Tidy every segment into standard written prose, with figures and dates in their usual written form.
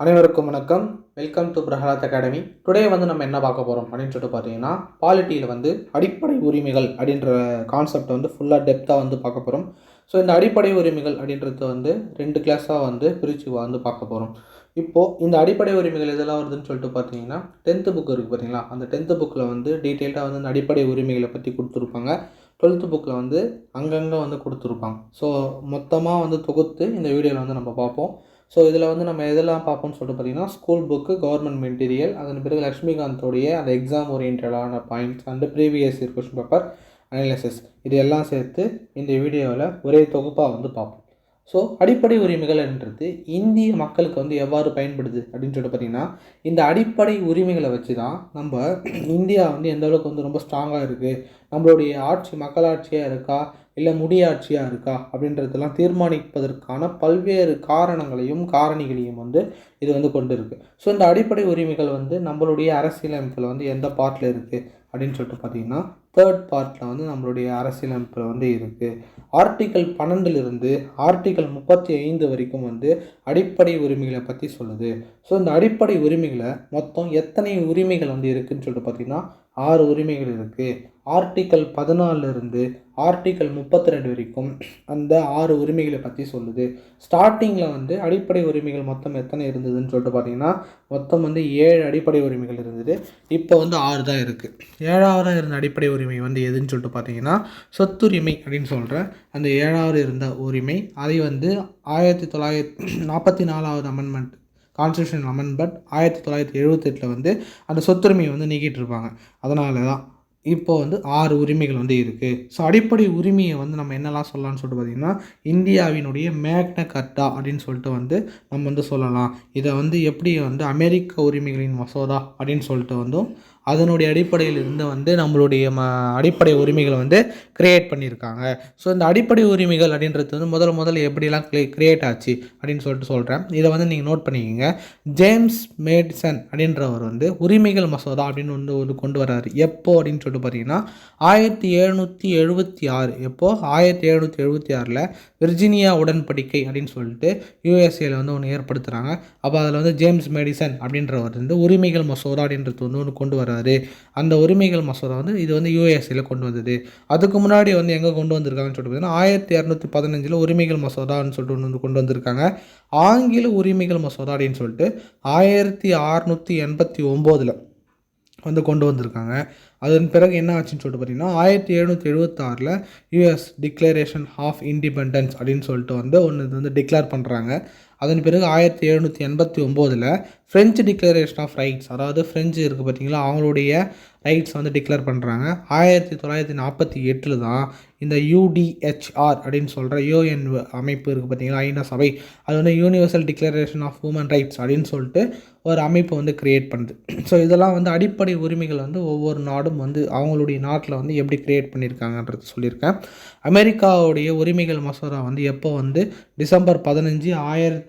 அனைவருக்கும் வணக்கம். Welcome to Prahlad academy. Today நம்ம என்ன பார்க்க போகிறோம் அப்படின்னு சொல்லிட்டு பார்த்தீங்கன்னா, பாலிட்டியில் அடிப்படை உரிமைகள் அப்படின்ற கான்செப்டை ஃபுல்லாக டெப்த்தாக பார்க்க போகிறோம். ஸோ இந்த அடிப்படை உரிமைகள் அப்படின்றது 2 கிளாஸாக பிரித்து பார்க்க போகிறோம். இப்போது இந்த அடிப்படை உரிமைகள் எதெல்லாம் வருதுன்னு சொல்லிட்டு பார்த்தீங்கன்னா, 10th புக் இருக்குது பார்த்தீங்களா, அந்த 10th புக்கில் டீட்டெயில்டாக இந்த அடிப்படை உரிமைகளை பற்றி கொடுத்துருப்பாங்க. 12th புக்கில் அங்கங்கே கொடுத்துருப்பாங்க. ஸோ மொத்தமாக தொகுத்து இந்த வீடியோவில் நம்ம பார்ப்போம். ஸோ இதில் நம்ம எதெல்லாம் பார்ப்போம்னு சொல்லிட்டு பார்த்தீங்கன்னா, ஸ்கூல் புக்கு, கவர்மெண்ட் மெட்டீரியல், அதன் பிறகு லக்ஷ்மிகாந்தோடைய அந்த எக்ஸாம் ஓரியன்டான points and previous year question paper analysis, இது எல்லாம் சேர்த்து இந்த வீடியோவில் ஒரே தொகுப்பாக பார்ப்போம். ஸோ அடிப்படை உரிமைகள் என்றது இந்திய மக்களுக்கு எவ்வாறு பயன்படுது அப்படின்னு சொல்லிட்டு பார்த்திங்கன்னா, இந்த அடிப்படை உரிமைகளை வச்சு தான் நம்ம இந்தியா எந்த அளவுக்கு ரொம்ப ஸ்ட்ராங்காக இருக்குது, நம்மளுடைய ஆட்சி மக்களாட்சியாக இருக்கா இல்லை முடியாட்சியாக இருக்கா அப்படின்றதெல்லாம் தீர்மானிப்பதற்கான பல்வேறு காரணங்களையும் காரணிகளையும் இது கொண்டு இருக்குது. ஸோ இந்த அடிப்படை உரிமைகள் நம்மளுடைய அரசியலமைப்பில் எந்த பார்ட்டில் இருக்குது அப்படின்னு சொல்லிட்டு பார்த்திங்கன்னா, 3rd பார்ட்டில் நம்மளுடைய அரசியலமைப்பில் இருக்குது. ஆர்டிக்கல் 12 ஆர்டிக்கல் 35 வரைக்கும் அடிப்படை உரிமைகளை பற்றி சொல்லுது. ஸோ இந்த அடிப்படை உரிமைகளை மொத்தம் எத்தனை உரிமைகள் இருக்குதுன்னு சொல்லிட்டு பார்த்திங்கன்னா 6 உரிமைகள் இருக்குது. ஆர்டிக்கல் 14 ஆர்டிக்கல் 32 வரைக்கும் அந்த 6 உரிமைகளை பற்றி சொல்லுது. ஸ்டார்டிங்கில் அடிப்படை உரிமைகள் மொத்தம் எத்தனை இருந்ததுன்னு சொல்லிட்டு பார்த்திங்கன்னா, மொத்தம் 7 அடிப்படை உரிமைகள் இருந்தது. இப்போ 6 தான் இருக்குது. 7ஆவதாக இருந்த அடிப்படை உரிமை எதுன்னு சொல்லிட்டு பார்த்தீங்கன்னா, சொத்துரிமை அப்படின்னு சொல்கிற அந்த 7ஆவது இருந்த உரிமை, அதை 1944 அமெண்ட்மெண்ட், கான்ஸ்டியூஷன் அமெண்ட்மெண்ட் 1978 அந்த சொத்துரிமையை நீக்கிட்டு இருப்பாங்க. அதனால தான் இப்போ 6 உரிமைகள் இருக்குது. ஸோ அடிப்படை உரிமையை நம்ம என்னெல்லாம் சொல்லலாம்னு சொல்லிட்டு பார்த்திங்கன்னா, இந்தியாவினுடைய மேக்னா கர்ட்டா அப்படின்னு சொல்லிட்டு நம்ம சொல்லலாம். இதை எப்படி அமெரிக்க உரிமைகளின் மசோதா அப்படின்னு சொல்லிட்டு அதனுடைய அடிப்படையில் இருந்து நம்மளுடைய அடிப்படை உரிமைகளை கிரியேட் பண்ணியிருக்காங்க. ஸோ இந்த அடிப்படை உரிமைகள் அப்படின்றது முதல்ல எப்படிலாம் கிரியேட் ஆச்சு அப்படின்னு சொல்கிறேன். இதை நீங்கள் நோட் பண்ணிக்கோங்க. ஜேம்ஸ் மேடிசன் அப்படின்றவர் உரிமைகள் மசோதா அப்படின்னு ஒன்று கொண்டு வர்றாரு. எப்போ அப்படின்னு சொல்லிட்டு பார்த்தீங்கன்னா 1776. எப்போது 1776 விர்ஜீனியா உடன்படிக்கை அப்படின்னு சொல்லிட்டு யூஎஸ்ஏல ஒன்று ஏற்படுத்துகிறாங்க. அப்போ அதில் ஜேம்ஸ் மேடிசன் அப்படின்றவர் உரிமைகள் மசோதா அப்படின்றது ஒன்று கொண்டு வர்றாரு. அந்த உரிமைகள் மசோதா இது யூஎஸ்ஏல கொண்டு வந்தது. அதுக்கு முன்னாடி எங்கே கொண்டு வந்திருக்காங்கன்னு சொல்லிட்டு பார்த்தீங்கன்னா 1215 உரிமைகள் மசோதான்னு சொல்லிட்டு ஒன்று கொண்டு வந்திருக்காங்க. ஆங்கில உரிமைகள் மசோதா அப்படின்னு சொல்லிட்டு 1689 கொண்டு வந்திருக்காங்க. அதன் பிறகு என்ன ஆச்சுன்னு சொல்லிட்டு பார்த்தீங்கன்னா 1776 யூஎஸ் டிக்ளரேஷன் ஆஃப் இண்டிபெண்டன்ஸ் அப்படின்னு சொல்லிட்டு ஒன்று டிக்ளேர் பண்ணுறாங்க. அதன் பிறகு 1789 ஃப்ரெஞ்சு டிக்ளரேஷன் ஆஃப் ரைட்ஸ், அதாவது ஃப்ரெஞ்சு இருக்குது பார்த்தீங்களா, அவங்களுடைய ரைட்ஸ் டிக்ளேர் பண்ணுறாங்க. 1948 தான் இந்த UDHR அப்படின்னு சொல்கிற UN அமைப்பு இருக்குது பார்த்தீங்களா, ஐநா சபை, அது universal declaration of human rights அப்படின்னு சொல்லிட்டு ஒரு அமைப்பு கிரியேட் பண்ணுது. ஸோ இதெல்லாம் அடிப்படை உரிமைகள் ஒவ்வொரு நாடும் அவங்களுடைய நாட்டில் எப்படி கிரியேட் பண்ணியிருக்காங்கன்றது சொல்லியிருக்கேன். அமெரிக்காவுடைய உரிமைகள் மசோதா எப்போ டிசம்பர் 15,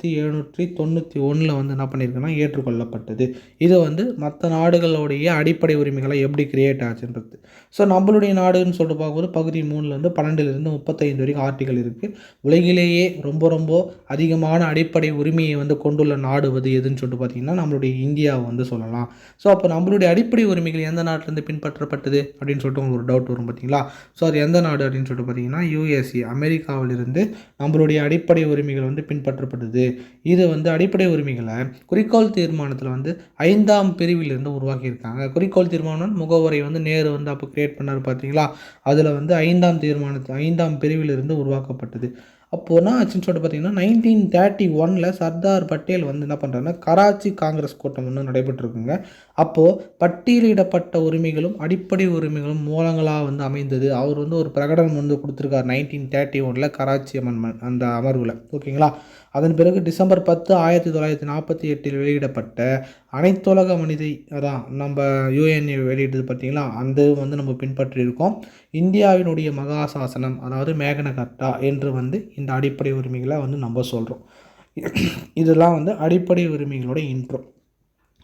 1791 என்ன பண்ணியிருக்குன்னா ஏற்றுக்கொள்ளப்பட்டது. இது மற்ற நாடுகளுடைய அடிப்படை உரிமைகளை எப்படி கிரியேட் ஆச்சுன்றது. ஸோ நம்மளுடைய நாடுன்னு சொல்லிட்டு பார்க்கும்போது பகுதி 3 12 35 வரைக்கும் ஆர்டிக்கல் இருக்குது. உலகிலேயே ரொம்ப அதிகமான அடிப்படை உரிமையை கொண்டுள்ள நாடு எதுன்னு சொல்லிட்டு பார்த்தீங்கன்னா நம்மளுடைய இந்தியாவை சொல்லலாம். ஸோ அப்போ நம்மளுடைய அடிப்படை உரிமைகள் எந்த நாட்டிலேருந்து பின்பற்றப்பட்டது அப்படின்னு சொல்லிட்டு உங்களுக்கு ஒரு டவுட் வரும் பார்த்தீங்களா. ஸோ அது எந்த நாடு அப்படின்னு சொல்லிட்டு பார்த்தீங்கன்னா USA, அமெரிக்காவிலிருந்து நம்மளுடைய அடிப்படை உரிமைகள் பின்பற்றப்பட்டது. இது அடிப்படை உரிமைகளை குறிக்கோள் தீர்மானத்தில் 5ஆம் பிரிவிலிருந்து உருவாக்கியிருக்காங்க. குறிக்கோள் தீர்மானம் முகவரை நேரு அப்போ கிரியேட் பண்ணார் பார்த்தீங்களா, அதில் 5ஆம் பிரிவிலிருந்து உருவாக்கப்பட்டது. அப்போது என்ன ஆச்சுன்னு சொல்லிட்டு பார்த்தீங்கன்னா 1931 சர்தார் பட்டேல் என்ன பண்ணுறாருன்னா கராச்சி காங்கிரஸ் கூட்டம் நடைபெற்றிருக்குங்க. அப்போது பட்டியலிடப்பட்ட உரிமைகளும் அடிப்படை உரிமைகளும் மூலங்களாக அமைந்தது. அவர் ஒரு பிரகடனம் கொடுத்துருக்கார் 1931 கராச்சி அமெண்ட்மெண்ட் அந்த அமர்வில். ஓகேங்களா. அதன் பிறகு டிசம்பர் 10, 1948 வெளியிடப்பட்ட அனைத்துலக மனித, அதான் நம்ம UN வெளியிட்டது பார்த்தீங்களா, அந்த நம்ம பின்பற்றியிருக்கோம். இந்தியாவினுடைய மகாசாசனம், அதாவது மேக்னா கர்ட்டா என்று இந்த அடிப்படை உரிமைகளை நம்ம சொல்கிறோம். இதெல்லாம் அடிப்படை உரிமைகளோட இன்ட்ரோ.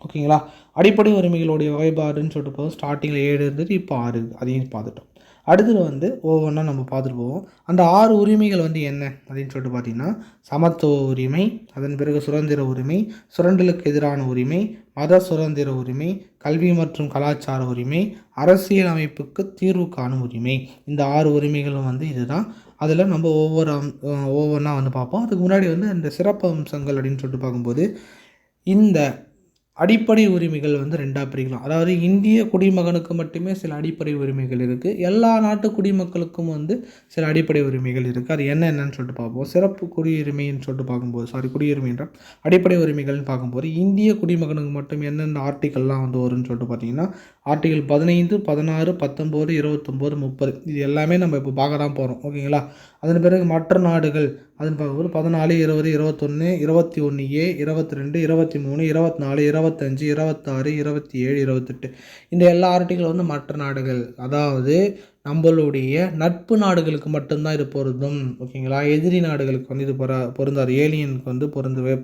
ஓகேங்களா. அடிப்படை உரிமைகளுடைய வகைப்பாடுன்னு சொல்லிட்டு போதும். ஸ்டார்டிங்கில் 7 இருந்தது, இப்போ 6 இருக்குது, அதையும் பார்த்துட்டோம். அடுத்தது வந்து ஒவ்வொன்றா நம்ம பார்த்துட்டு போவோம். அந்த 6 உரிமைகள் வந்து என்ன அப்படின்னு சொல்லிட்டு பார்த்தீங்கன்னா, சமத்துவ உரிமை, அதன் பிறகு சுதந்திர உரிமை, சுரண்டலுக்கு எதிரான உரிமை, மத சுதந்திர உரிமை, கல்வி மற்றும் கலாச்சார உரிமை, அரசியல் அமைப்புக்கு தீர்வு காணும் உரிமை. இந்த 6 உரிமைகளும் வந்து இதுதான். அதில் நம்ம ஒவ்வொன்றா வந்து பார்ப்போம். அதுக்கு முன்னாடி வந்து இந்த சிறப்பு அம்சங்கள் அப்படின்னு சொல்லிட்டு பார்க்கும்போது, இந்த அடிப்படை உரிமைகள் வந்து 2ஆக பிரிக்கலாம். அதாவது இந்திய குடிமகனுக்கு மட்டுமே சில அடிப்படை உரிமைகள் இருக்குது. எல்லா நாட்டு குடிமக்களுக்கும் வந்து சில அடிப்படை உரிமைகள் இருக்குது. அது என்னென்னு சொல்லிட்டு பார்ப்போம். சிறப்பு குடியுரிமைன்னு சொல்லிட்டு பார்க்கும்போது குடியுரிமை என்ற அடிப்படை உரிமைகள்னு பார்க்கும்போது இந்திய குடிமகனுக்கு மட்டும் எந்தெந்த ஆர்டிக்கல்லாம் வந்து வரும்னு சொல்லிட்டு பார்த்தீங்கன்னா, ஆர்டிகல் 15, 16, 19, 29, 30 இது எல்லாமே நம்ம இப்போ பார்க்க தான் போகிறோம். ஓகேங்களா? அதன் பிறகு மற்ற நாடுகள் அதுன்னு பார்க்கும்போது 14, 20, 21, 21A, 22, 23, 24, 25, 26, 27, 28 இந்த எல்லா ஆர்டிகளும் வந்து மற்ற நாடுகள், அதாவது நம்மளுடைய நட்பு நாடுகளுக்கு மட்டும்தான் இது பொருந்தும். ஓகேங்களா? எதிரி நாடுகளுக்கு வந்து இது பொருந்தாது. ஏலியனுக்கு வந்து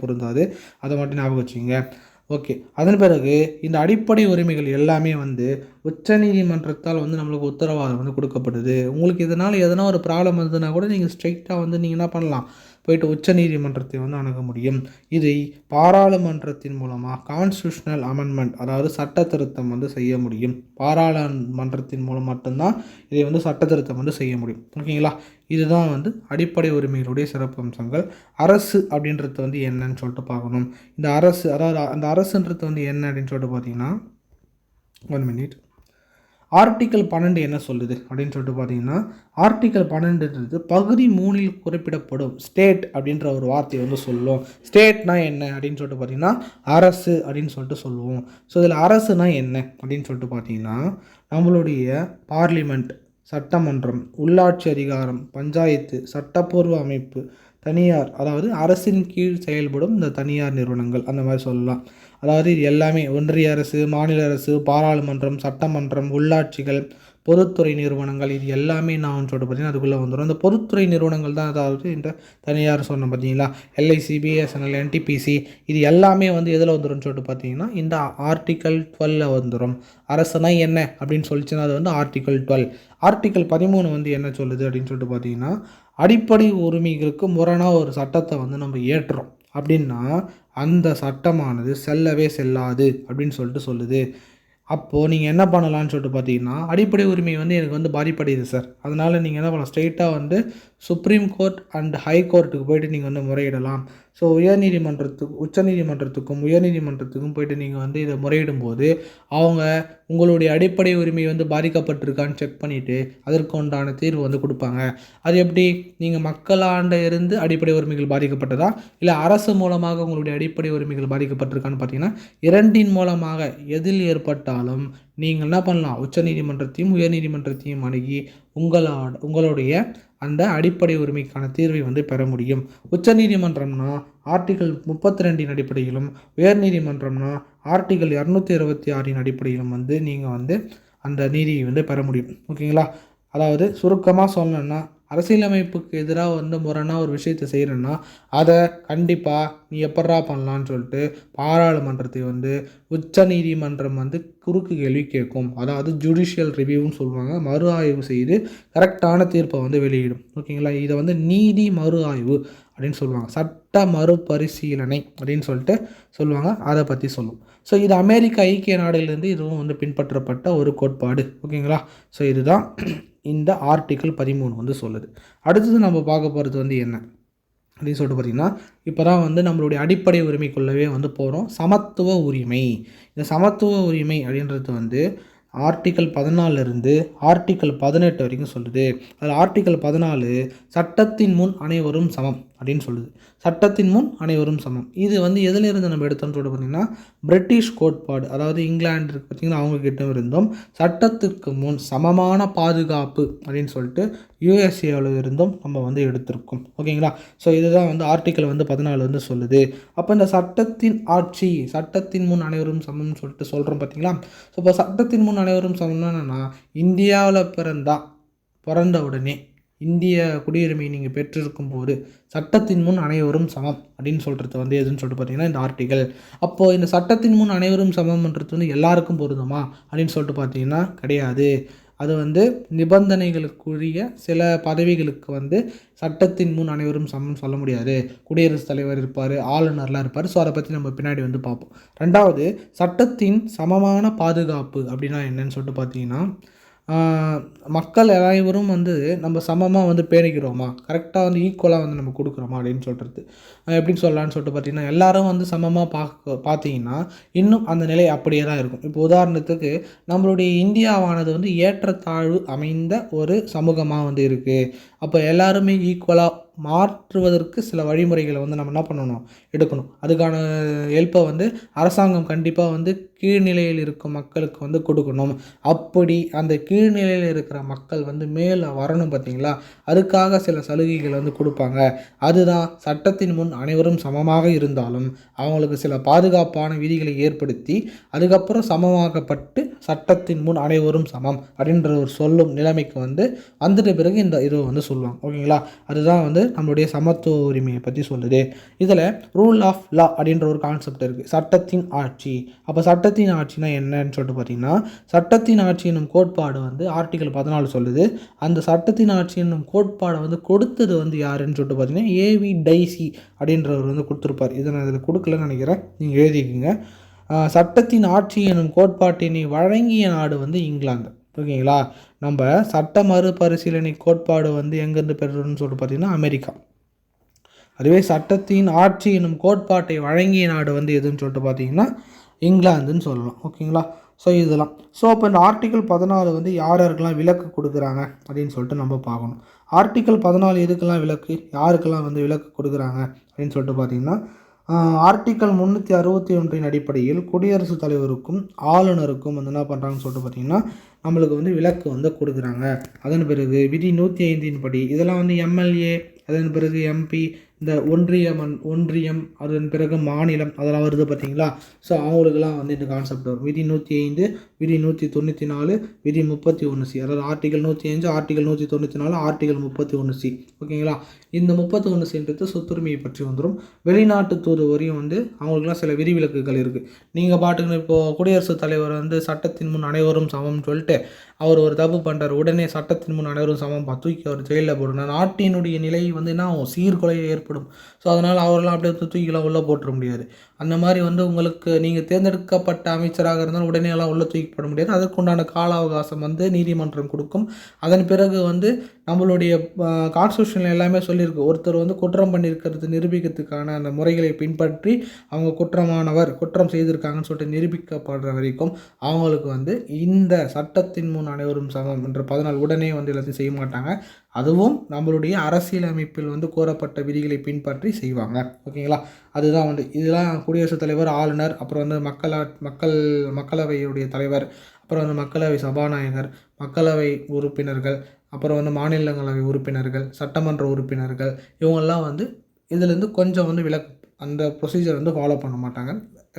பொருந்தாது. அதை மட்டும் ஞாபகம் வச்சுங்க. ஓகே. அதன் பிறகு இந்த அடிப்படை உரிமைகள் எல்லாமே வந்து உச்சநீதிமன்றத்தால் வந்து நம்மளுக்கு உத்தரவாதம் வந்து கொடுக்கப்படுது. உங்களுக்கு இதனால் எதனா ஒரு ப்ராப்ளம் வந்ததுன்னா கூட நீங்கள் ஸ்ட்ரைட்டாக வந்து நீங்கள் என்ன பண்ணலாம், போயிட்டு உச்சநீதிமன்றத்தை வந்து அணுக முடியும். இதை பாராளுமன்றத்தின் மூலமாக கான்ஸ்டியூஷனல் அமெண்ட்மெண்ட், அதாவது சட்ட திருத்தம் வந்து செய்ய முடியும். பாராளுமன்றத்தின் மூலம் மட்டும்தான் இதை வந்து சட்ட திருத்தம் வந்து செய்ய முடியும். ஓகேங்களா? இதுதான் வந்து அடிப்படை உரிமைகளுடைய சிறப்பு அம்சங்கள். அரசு அப்படின்றது வந்து என்னன்னு சொல்லிட்டு பார்க்கணும். இந்த அரசு, அதாவது அந்த அரசுன்றது வந்து என்ன அப்படின்னு சொல்லிட்டு பார்த்தீங்கன்னா, 1 மினிட். ஆர்டிக்கல் 12 என்ன சொல்லுது அப்படின்னு சொல்லிட்டு பார்த்தீங்கன்னா, ஆர்டிக்கல் 12 பகுதி 3இல் குறிப்பிடப்படும் ஸ்டேட் அப்படின்ற ஒரு வார்த்தையை வந்து சொல்லுவோம். ஸ்டேட்னா என்ன அப்படின்னு சொல்லிட்டு பார்த்தீங்கன்னா, அரசு அப்படின்னு சொல்லிட்டு சொல்லுவோம். ஸோ இதில் அரசுனா என்ன அப்படின்னு சொல்லிட்டு பார்த்தீங்கன்னா, நம்மளுடைய பார்லிமெண்ட், சட்டமன்றம், உள்ளாட்சி அதிகாரம், பஞ்சாயத்து, சட்டப்பூர்வ அமைப்பு, தனியார், அதாவது அரசின் கீழ் செயல்படும் இந்த தனியார் நிறுவனங்கள் அந்த மாதிரி சொல்லலாம். அதாவது இது எல்லாமே ஒன்றிய அரசு, மாநில அரசு, பாராளுமன்றம், சட்டமன்றம், உள்ளாட்சிகள், பொதுத்துறை நிறுவனங்கள் இது எல்லாமே நான் சொல்லிட்டு பார்த்தீங்கன்னா அதுக்குள்ளே வந்துடும். அந்த பொதுத்துறை நிறுவனங்கள் தான், அதாவது இந்த தனியார் சொன்னோம் பார்த்தீங்களா, எல்ஐசி, பிஎஸ்என்எல், என்டிபிசி இது எல்லாமே வந்து எதில் வந்துடும் சொல்லிட்டு பார்த்தீங்கன்னா இந்த ஆர்டிக்கல் 12 வந்துடும். அரசுனா என்ன அப்படின்னு சொல்லிச்சுன்னா அது வந்து ஆர்டிக்கல் 12. ஆர்டிக்கல் 13 வந்து என்ன சொல்லுது அப்படின்னு சொல்லிட்டு பார்த்தீங்கன்னா, அடிப்படை உரிமைகளுக்கு முரணாக ஒரு சட்டத்தை வந்து நம்ம ஏற்றுறோம் அப்படின்னா அந்த சட்டமானது செல்லவே செல்லாது அப்படின்னு சொல்லிட்டு சொல்லுது. அப்போது நீங்கள் என்ன பண்ணலான்னு சொல்லிட்டு பார்த்தீங்கன்னா, அடிப்படை உரிமை வந்து எனக்கு வந்து பாதிப்படையுது சார், அதனால் நீங்கள் என்ன பண்ணலாம், ஸ்ட்ரெயிட்டாக வந்து சுப்ரீம் கோர்ட் அண்ட் ஹை கோர்ட்டுக்கு போய்ட்டு நீங்கள் வந்து முறையிடலாம். ஸோ உச்சநீதிமன்றத்துக்கும் உயர்நீதிமன்றத்துக்கும் போய்ட்டு நீங்கள் வந்து இதை முறையிடும்போது அவங்க உங்களுடைய அடிப்படை உரிமை வந்து பாதிக்கப்பட்டிருக்கான்னு செக் பண்ணிவிட்டு அதற்கு உண்டான தீர்வு வந்து கொடுப்பாங்க. அது எப்படி, நீங்கள் மக்களாண்ட இருந்து அடிப்படை உரிமைகள் பாதிக்கப்பட்டதா, இல்லை அரசு மூலமாக உங்களுடைய அடிப்படை உரிமைகள் பாதிக்கப்பட்டிருக்கான்னு பார்த்தீங்கன்னா, இரண்டின் மூலமாக எதில் ஏற்பட்டாலும் நீங்கள் என்ன பண்ணலாம், உச்சநீதிமன்றத்தையும் உயர்நீதிமன்றத்தையும் அணுகி உங்களுடைய அந்த அடிப்படை உரிமைக்கான தீர்வை வந்து பெற முடியும். உச்சநீதிமன்றம்னா ஆர்டிகல் 32 அடிப்படையிலும், உயர்நீதிமன்றம்னா ஆர்டிகல் 226 அடிப்படையிலும் வந்து நீங்கள் வந்து அந்த நீதியை வந்து பெற முடியும். ஓகேங்களா? அதாவது சுருக்கமாக சொல்லணும்னா, அரசியலமைப்புக்கு எதிராக வந்து முரணாக ஒரு விஷயத்தை செய்கிறேன்னா அதை கண்டிப்பாக நீ எப்பட்றா பண்ணலான்னு சொல்லிட்டு பாராளுமன்றத்தை வந்து உச்ச நீதிமன்றம் வந்து குறுக்கு கேள்வி கேட்கும். அதாவது ஜுடிஷியல் ரிவ்யூன்னு சொல்லுவாங்க. மறு ஆய்வு செய்து கரெக்டான தீர்ப்பை வந்து வெளியிடும். ஓகேங்களா? இதை வந்து நீதி மறு ஆய்வு அப்படின்னு சொல்லுவாங்க. சட்ட மறுபரிசீலனை அப்படின்னு சொல்லிட்டு சொல்லுவாங்க. அதை பற்றி சொல்லும். ஸோ இது அமெரிக்க ஐக்கிய நாடுகளிலிருந்து இதுவும் வந்து பின்பற்றப்பட்ட ஒரு கோட்பாடு. ஓகேங்களா? ஸோ இதுதான் இந்த ஆர்டிக்கல் 13 வந்து சொல்லுது. அடுத்தது நம்ம பார்க்க போகிறது வந்து என்ன அப்படின்னு சொல்லிட்டு பார்த்திங்கன்னா, இப்போ தான் வந்து நம்மளுடைய அடிப்படை உரிமைக்குள்ளவே வந்து போகிறோம். சமத்துவ உரிமை. இந்த சமத்துவ உரிமை அப்படின்றது வந்து ஆர்டிக்கல் 14 ஆர்டிக்கல் 18 வரைக்கும் சொல்லுது. அதில் ஆர்டிக்கல் 14 சட்டத்தின் முன் அனைவரும் சமம் அப்படின்னு சொல்லுது. சட்டத்தின் முன் அனைவரும் சமம். இது வந்து எதிலிருந்து நம்ம எடுத்தோம்னு சொல்லிட்டு பார்த்தீங்கன்னா, பிரிட்டிஷ் கோட்பாடு, அதாவது இங்கிலாந்து இருக்குது பார்த்திங்கன்னா, அவங்கக்கிட்ட இருந்தும் சட்டத்திற்கு முன் சமமான பாதுகாப்பு அப்படின்னு சொல்லிட்டு யூஎஸ்ஏவில் இருந்தும் நம்ம வந்து எடுத்திருக்கோம். ஓகேங்களா? ஸோ இதுதான் வந்து ஆர்டிக்கல் வந்து 14 வந்து சொல்லுது. அப்போ இந்த சட்டத்தின் ஆட்சி, சட்டத்தின் முன் அனைவரும் சமம்னு சொல்லிட்டு சொல்கிறோம் பார்த்தீங்களா? ஸோ இப்போ சட்டத்தின் முன் அனைவரும் சமம்னா என்னென்னா, இந்தியாவில் பிறந்த உடனே இந்திய குடியுரிமை நீங்கள் பெற்றிருக்கும் போது சட்டத்தின் முன் அனைவரும் சமம் அப்படின்னு சொல்கிறது வந்து எதுன்னு சொல்லிட்டு பார்த்தீங்கன்னா இந்த ஆர்டிக்கல். அப்போது இந்த சட்டத்தின் முன் அனைவரும் சமம்ன்றது வந்து எல்லாருக்கும் பொருந்துமா அப்படின்னு சொல்லிட்டு பார்த்தீங்கன்னா கிடையாது. அது வந்து நிபந்தனைகளுக்குரிய சில பதவிகளுக்கு வந்து சட்டத்தின் முன் அனைவரும் சமம் சொல்ல முடியாது. குடியரசுத் தலைவர் இருப்பார், ஆளுநர்லாம் இருப்பார். ஸோ அதை பற்றி நம்ம பின்னாடி வந்து பார்ப்போம். ரெண்டாவது, சட்டத்தின் சமமான பாதுகாப்பு அப்படின்னா என்னன்னு சொல்லிட்டு பார்த்தீங்கன்னா, மக்கள் அனைவரும் வந்து நம்ம சமமாக வந்து பேணிக்கிறோமா, கரெக்டாக வந்து ஈக்குவலாக வந்து நம்ம கொடுக்குறோமா அப்படின்னு சொல்கிறது. எப்படின்னு சொல்லலான்னு சொல்லிட்டு பார்த்தீங்கன்னா, எல்லாரும் வந்து சமமாக பார்த்தீங்கன்னா இன்னும் அந்த நிலை அப்படியே தான் இருக்கும். இப்போ உதாரணத்துக்கு நம்மளுடைய இந்தியாவானது வந்து ஏற்றத்தாழ்வு அமைந்த ஒரு சமூகமாக வந்து இருக்குது. அப்போ எல்லாருமே ஈக்குவலாக மாற்றுவதற்கு சில வழிமுறைகளை வந்து நம்ம என்ன பண்ணணும், எடுக்கணும். அதுக்கான ஹெல்ப்பை வந்து அரசாங்கம் கண்டிப்பாக வந்து கீழ்நிலையில் இருக்கும் மக்களுக்கு வந்து கொடுக்கணும். அப்படி அந்த கீழ்நிலையில் இருக்கிற மக்கள் வந்து மேலே வரணும் பார்த்தீங்களா, அதுக்காக சில சலுகைகள் வந்து கொடுப்பாங்க. அதுதான் சட்டத்தின் முன் அனைவரும் சமமாக இருந்தாலும் அவங்களுக்கு சில பாதுகாப்பான விதிகளை ஏற்படுத்தி அதுக்கப்புறம் சமமாக்கப்பட்டு சட்டத்தின் முன் அனைவரும் சமம் அப்படின்ற ஒரு சொல்லும் நிலைமைக்கு வந்து வந்துட்ட பிறகு இந்த இது வந்து சொல்லுவாங்க. ஓகேங்களா, அதுதான் வந்து நம்மளுடைய சமத்துவ உரிமையை பற்றி சொல்லுது. இதில் ரூல் ஆஃப் லா அப்படின்ற ஒரு கான்செப்ட் இருக்குது, சட்டத்தின் ஆட்சி. அப்போ சட்டத்தின் ஆட்சினா என்னன்னு சொல்லிட்டு பார்த்தீங்கன்னா, சட்டத்தின் ஆட்சி என்னும் கோட்பாடு வந்து ஆர்டிகல் 14 சொல்லுது. அந்த சட்டத்தின் ஆட்சி என்னும் கோட்பாடை வந்து கொடுத்தது வந்து யாருன்னு சொல்லிட்டு பார்த்தீங்கன்னா, ஏவி டைசி அப்படின்றவர் வந்து கொடுத்துருப்பார். இதை நான் இதில் கொடுக்கலன்னு நினைக்கிறேன், நீங்கள் எழுதிக்கிங்க. சட்டத்தின் ஆட்சி எனும் கோட்பாட்டினை வழங்கிய நாடு வந்து இங்கிலாந்து. ஓகேங்களா, நம்ம சட்ட மறுபரிசீலனை கோட்பாடு வந்து எங்கேருந்து பெறுறோம்னு சொல்லிட்டு பார்த்தீங்கன்னா அமெரிக்கா. அதுவே சட்டத்தின் ஆட்சி எனும் கோட்பாட்டை வழங்கிய நாடு வந்து எதுன்னு சொல்லிட்டு பார்த்தீங்கன்னா இங்கிலாந்துன்னு சொல்லலாம். ஓகேங்களா, ஸோ இதெல்லாம். ஸோ இப்போ இந்த ஆர்டிகல் 14 வந்து யாருக்கெல்லாம் விலக்கு கொடுக்குறாங்க அப்படின்னு சொல்லிட்டு நம்ம பார்க்கணும். ஆர்டிகல் 14 எதுக்கெல்லாம் விலக்கு, யாருக்கெல்லாம் வந்து விலக்கு கொடுக்குறாங்க அப்படின்னு சொல்லிட்டு பார்த்தீங்கன்னா, ஆர்டிக்கல் 361 அடிப்படையில் குடியரசுத் தலைவருக்கும் ஆளுநருக்கும் வந்து என்ன பண்ணுறாங்கன்னு சொல்லிட்டு பார்த்தீங்கன்னா நம்மளுக்கு வந்து விலக்கு வந்து கொடுக்குறாங்க. அதன் பிறகு விதி 105 படி இதெல்லாம் வந்து எம்எல்ஏ, அதன் பிறகு எம்பி, இந்த ஒன்றியம், அதன் பிறகு மாநிலம், அதெல்லாம் வருது பார்த்தீங்களா. ஸோ அவங்களுக்குலாம் வந்து இந்த கான்செப்ட் வரும். விதி 105, விதி 194, விதி 31C, அதாவது ஆர்டிகல் 105, ஆர்டிகல் 194, ஆர்டிகல் 31C. ஓகேங்களா, இந்த 31Cன்றது சொத்துரிமையை பற்றி வந்துடும். வெளிநாட்டு தூது வரையும் வந்து அவங்களுக்குலாம் சில விதிவிலக்குகள் இருக்குது. நீங்கள் பாட்டுக்குன்னு இப்போது குடியரசுத் தலைவர் வந்து சட்டத்தின் முன் அனைவரும் சமம்னு சொல்லிட்டு அவர் ஒரு தப்பு பண்ணுறார், உடனே சட்டத்தின் முன் அனைவரும் சமம் தூக்கி அவர் ஜெயிலில் போடணும். நாட்டினுடைய நிலை வந்து என்ன ஆகும், சீர்குலையை ஏற்படும். ஸோ அதனால் அவரெல்லாம் அப்படியே தூக்கிலாம் உள்ளே போட்டுற முடியாது. அந்த மாதிரி வந்து உங்களுக்கு நீங்கள் தேர்ந்தெடுக்கப்பட்ட அமைச்சராக இருந்தாலும் உடனே எல்லாம் உள்ளே தூக்கி போட முடியாது. அதற்குண்டான கால அவகாசம் வந்து நீதிமன்றம் கொடுக்கும். அதன் பிறகு வந்து நம்மளுடைய கான்ஸ்டியூஷனில் எல்லாமே சொல்லியிருக்கு, ஒருத்தர் வந்து குற்றம் பண்ணியிருக்கிறது நிரூபிக்கிறதுக்கான அந்த முறைகளை பின்பற்றி அவங்க குற்றம் செய்திருக்காங்கன்னு சொல்லிட்டு நிரூபிக்கப்படுற வரைக்கும் அவங்களுக்கு வந்து இந்த சட்டத்தின் முன் அனைவரும் சமம் என்ற 14 உடனே வந்து எல்லாத்தையும் செய்ய மாட்டாங்க. அதுவும் நம்மளுடைய அரசியலமைப்பில் வந்து கோரப்பட்ட விதிகளை பின்பற்றி செய்வாங்க. ஓகேங்களா, அதுதான் வந்து இதெல்லாம் குடியரசுத் தலைவர், ஆளுநர், அப்புறம் வந்து மக்களவையுடைய தலைவர், அப்புறம் வந்து மக்களவை சபாநாயகர், மக்களவை உறுப்பினர்கள், அப்புறம் வந்து மாநிலங்களவை உறுப்பினர்கள், சட்டமன்ற உறுப்பினர்கள், இவங்கெல்லாம் வந்து இதுலேருந்து கொஞ்சம் வந்து அந்த ப்ரொசீஜர் வந்து ஃபாலோ பண்ண மாட்டாங்க.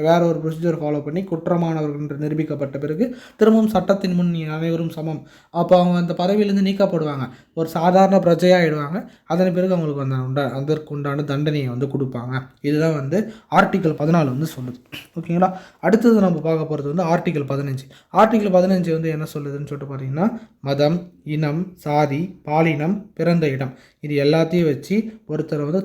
வேறு ஒரு ப்ரொசீஜர் ஃபாலோ பண்ணி குற்றமானவர்கள் என்று நிரூபிக்கப்பட்ட பிறகு திரும்பவும் சட்டத்தின் முன் அனைவரும் சமம். அப்போ அவங்க அந்த பதவியிலேருந்து நீக்கப்படுவாங்க, ஒரு சாதாரண பிரஜையாகிடுவாங்க. அதன் பிறகு அவங்களுக்கு அதற்குண்டான தண்டனையை வந்து கொடுப்பாங்க. இதுதான் வந்து ஆர்டிகல் 14 வந்து சொல்லுது. ஓகேங்களா, அடுத்தது நம்ம பார்க்க போகிறது வந்து ஆர்டிகல் 15. ஆர்டிகல் 15 வந்து என்ன சொல்லுதுன்னு சொல்லிட்டு பார்த்தீங்கன்னா, மதம், இனம், சாதி, பாலினம், பிறந்த இடம், இது எல்லாத்தையும் வச்சு ஒருத்தரை வந்து